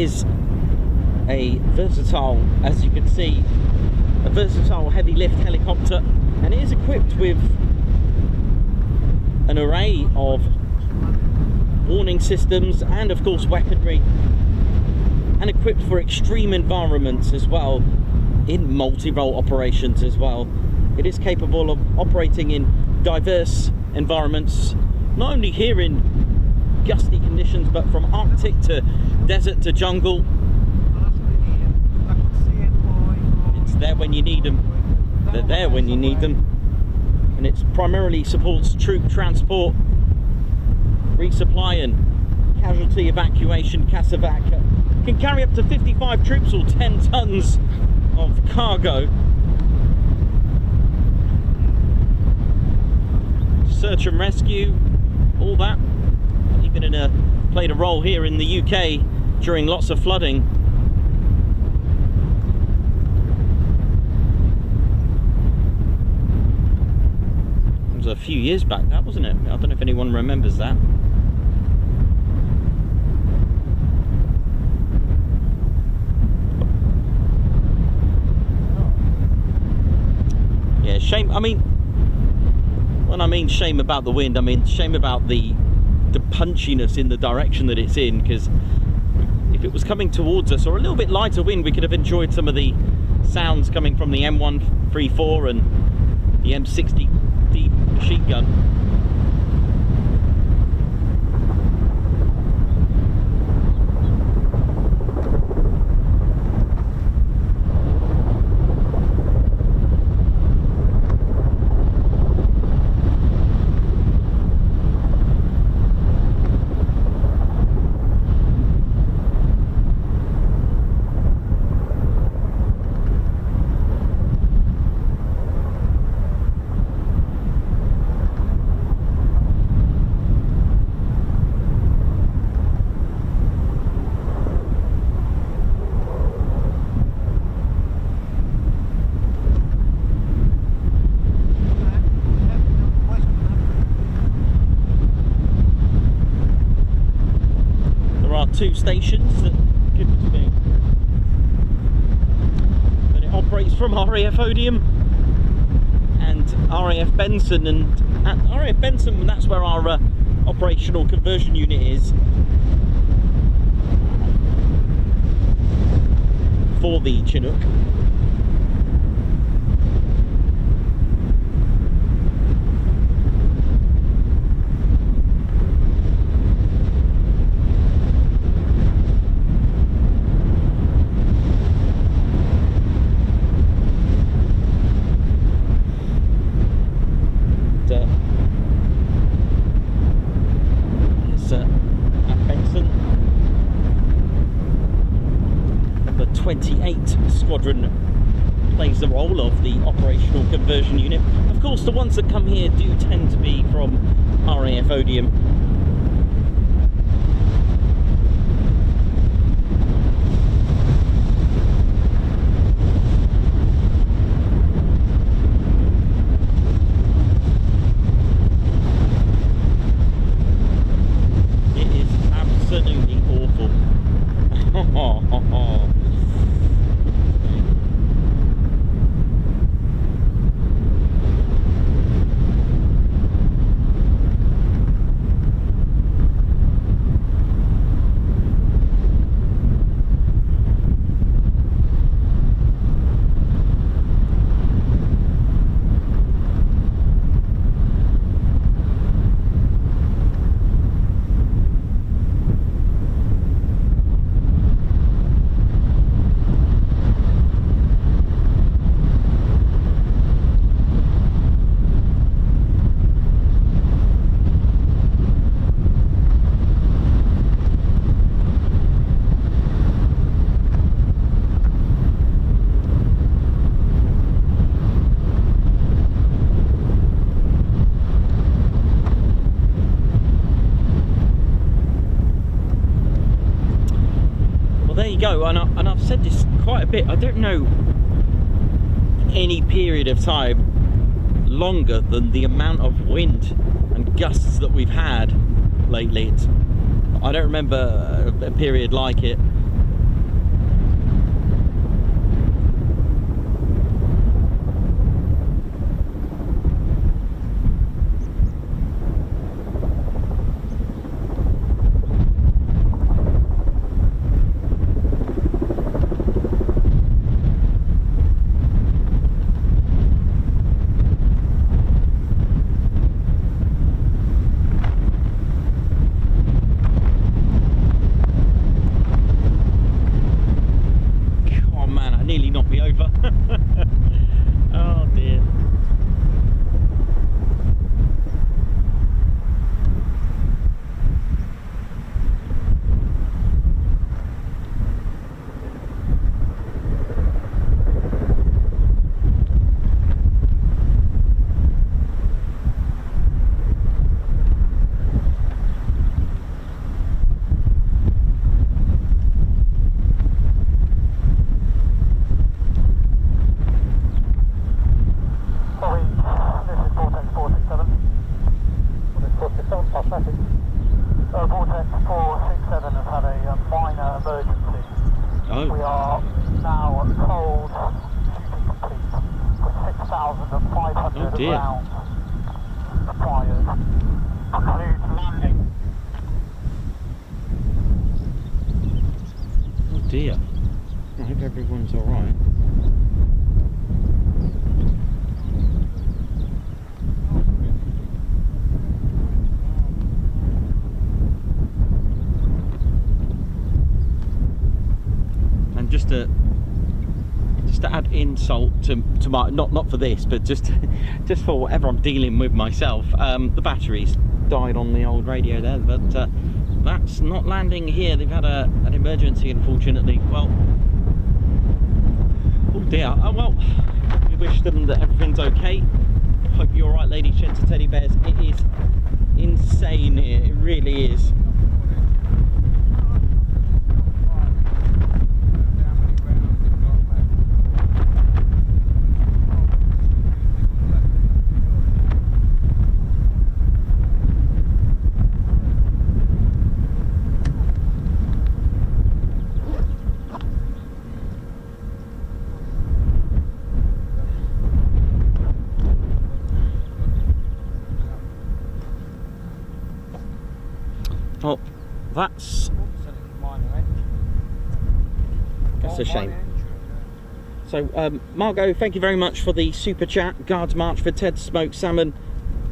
is a versatile, as you can see, a versatile heavy lift helicopter, and it is equipped with an array of warning systems and of course weaponry, and equipped for extreme environments as well, in multi-role operations as well. It is capable of operating in diverse environments, not only here in gusty conditions, but from Arctic to desert to jungle. It's there when you need them. They're there when you need them. And it primarily supports troop transport, resupply and casualty evacuation, CASEVAC. Can carry up to 55 troops or 10 tons of cargo. Search and rescue, all that. Even played a role here in the UK during lots of flooding. It was a few years back, that, wasn't it? I don't know if anyone remembers that. Yeah, shame. I mean, when I mean shame about the wind, I mean shame about the punchiness in the direction that it's in, because if it was coming towards us, or a little bit lighter wind, we could have enjoyed some of the sounds coming from the M134 and the M60D machine gun. Two stations that, goodness me, but it operates from RAF Odium and RAF Benson, and at RAF Benson, that's where our operational conversion unit is for the Chinook. Squadron plays the role of the operational conversion unit. Of course, the ones that come here do tend to be from RAF Odium. It is absolutely awful. Go, and I've said this quite a bit. I don't know any period of time longer than the amount of wind and gusts that we've had lately. I don't remember a period like it. emergency. Oh. We are now told shooting complete with 6,500 dear. rounds fired. Concludes landing. Oh dear. I hope everyone's alright. And just to add insult to my, not for this, but just for whatever I'm dealing with myself, the batteries died on the old radio there, but that's not landing here. They've had an emergency, unfortunately. Well, oh dear. Oh well, we wish them that everything's okay. Hope you're alright, ladies, gents and teddy bears. It is insane here, it really is. Oh, that's a shame. So, Margot, thank you very much for the super chat. Guards March for Ted Smoked Salmon.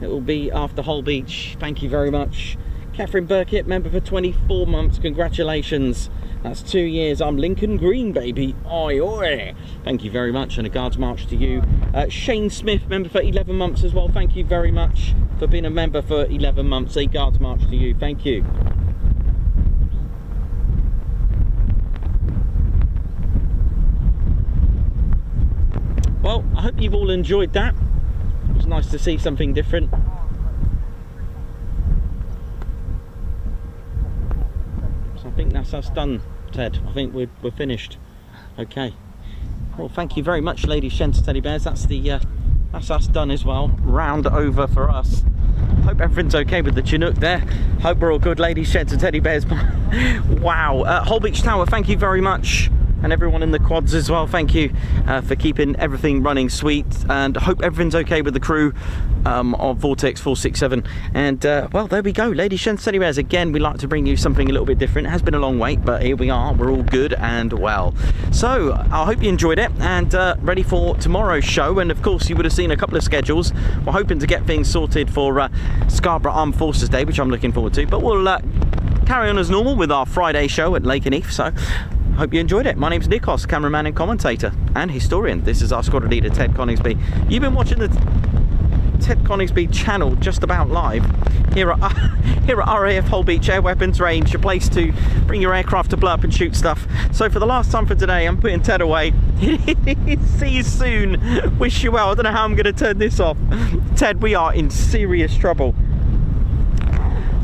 It will be after Holbeach. Thank you very much. Catherine Burkitt, member for 24 months. Congratulations. That's 2 years. I'm Lincoln Green, baby. Oi, oi. Thank you very much, and a Guards March to you. Shane Smith, member for 11 months as well. Thank you very much for being a member for 11 months. A Guards March to you. Thank you. Well, I hope you've all enjoyed that. It was nice to see something different. So I think that's us done, Ted. I think we're finished. Okay. Well, thank you very much, ladies, gents, teddy bears. That's us done as well. Round over for us. Hope everything's okay with the Chinook there. Hope we're all good, ladies, gents, and teddy bears. Wow. Holbeach Tower, thank you very much. And everyone in the quads as well, thank you for keeping everything running sweet, and I hope everything's okay with the crew of Vortex 467. And well, there we go, ladies, gents, teddy bears. Again, we like to bring you something a little bit different. It has been a long wait, but here we are. We're all good and well. So I hope you enjoyed it, and ready for tomorrow's show. And of course, you would have seen a couple of schedules. We're hoping to get things sorted for Scarborough Armed Forces Day, which I'm looking forward to. But we'll carry on as normal with our Friday show at Lakenheath. So hope you enjoyed it. My name's Nikos, cameraman and commentator and historian. This is our squadron leader, Ted Coningsby. You've been watching the Ted Coningsby channel just about live here at RAF Holbeach Air Weapons Range, a place to bring your aircraft to blow up and shoot stuff. So for the last time for today, I'm putting Ted away. See you soon. Wish you well. I don't know how I'm going to turn this off. Ted, we are in serious trouble.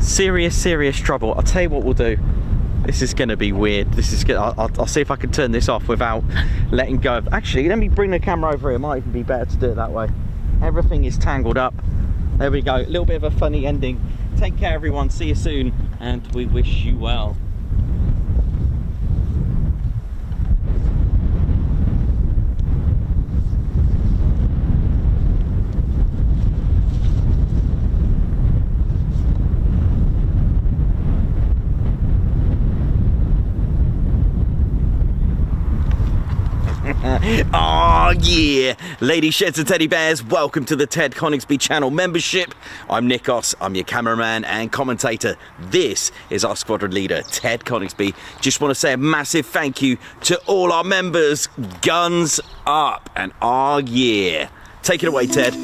Serious trouble. I'll tell you what we'll do. This is going to be weird. This is good. I'll see if I can turn this off without letting go. Actually, let me bring the camera over here. It might even be better to do it that way. Everything is tangled up. There we go. A little bit of a funny ending. Take care, everyone. See you soon, and we wish you well. Oh yeah, ladies, sheds and teddy bears, welcome to the Ted Coningsby Channel membership. I'm Nikos, I'm your cameraman and commentator. This is our squadron leader, Ted Coningsby. Just want to say a massive thank you to all our members. Guns up, and oh yeah. Take it away, Ted.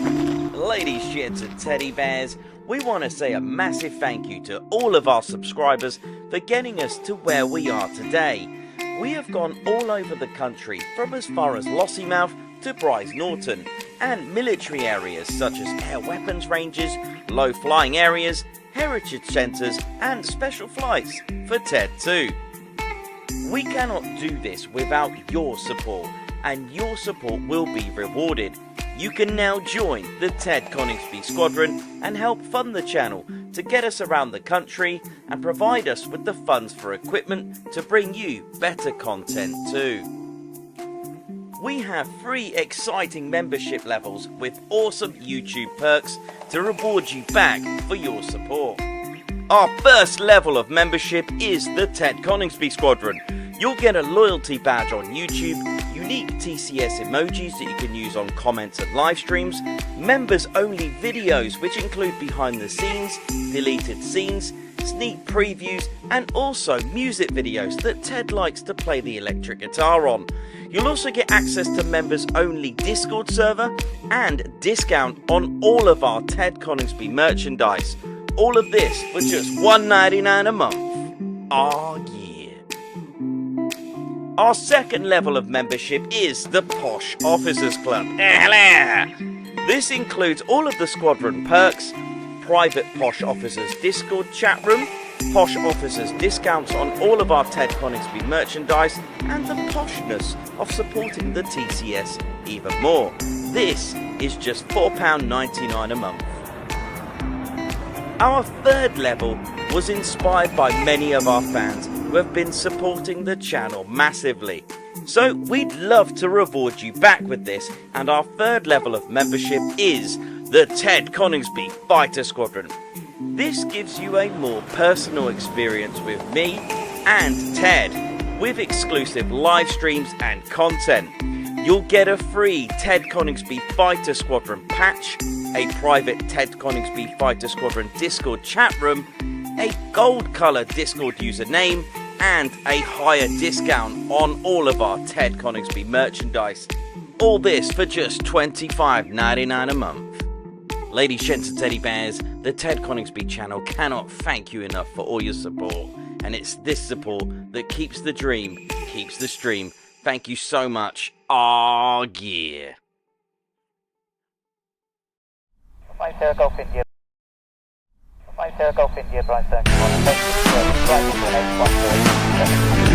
Ladies, sheds and teddy bears, we want to say a massive thank you to all of our subscribers for getting us to where we are today. We have gone all over the country, from as far as Lossiemouth to Bryce Norton, and military areas such as air weapons ranges, low flying areas, heritage centres and special flights for TED 2. We cannot do this without your support, and your support will be rewarded. you can now join the Ted Coningsby Squadron and help fund the channel to get us around the country and provide us with the funds for equipment to bring you better content too. We have 3 exciting membership levels with awesome YouTube perks to reward you back for your support. Our first level of membership is the Ted Coningsby Squadron. You'll get a loyalty badge on YouTube, unique TCS emojis that you can use on comments and live streams, members only videos which include behind the scenes, deleted scenes, sneak previews and also music videos that Ted likes to play the electric guitar on. You'll also get access to members only Discord server and discount on all of our Ted Coningsby merchandise. All of this for just $1.99 a month. Oh yeah. Our second level of membership is the Posh Officers Club. This includes all of the squadron perks, private Posh Officers Discord chat room, Posh Officers discounts on all of our Ted Coningsby merchandise, and the poshness of supporting the TCS even more. This is just £4.99 a month. Our third level was inspired by many of our fans who have been supporting the channel massively. So we'd love to reward you back with this, and our third level of membership is the Ted Coningsby Fighter Squadron. This gives you a more personal experience with me and Ted, with exclusive live streams and content. You'll get a free Ted Coningsby Fighter Squadron patch, a private Ted Coningsby Fighter Squadron Discord chat room, a gold colour Discord username, and a higher discount on all of our Ted Coningsby merchandise. All this for just $25.99 a month. Ladies, gents and teddy bears, the Ted Coningsby channel cannot thank you enough for all your support. And it's this support that keeps the dream, keeps the stream. Thank you so much. Oh yeah. Five Golf India. 5 Golf India, Brian Circle 1.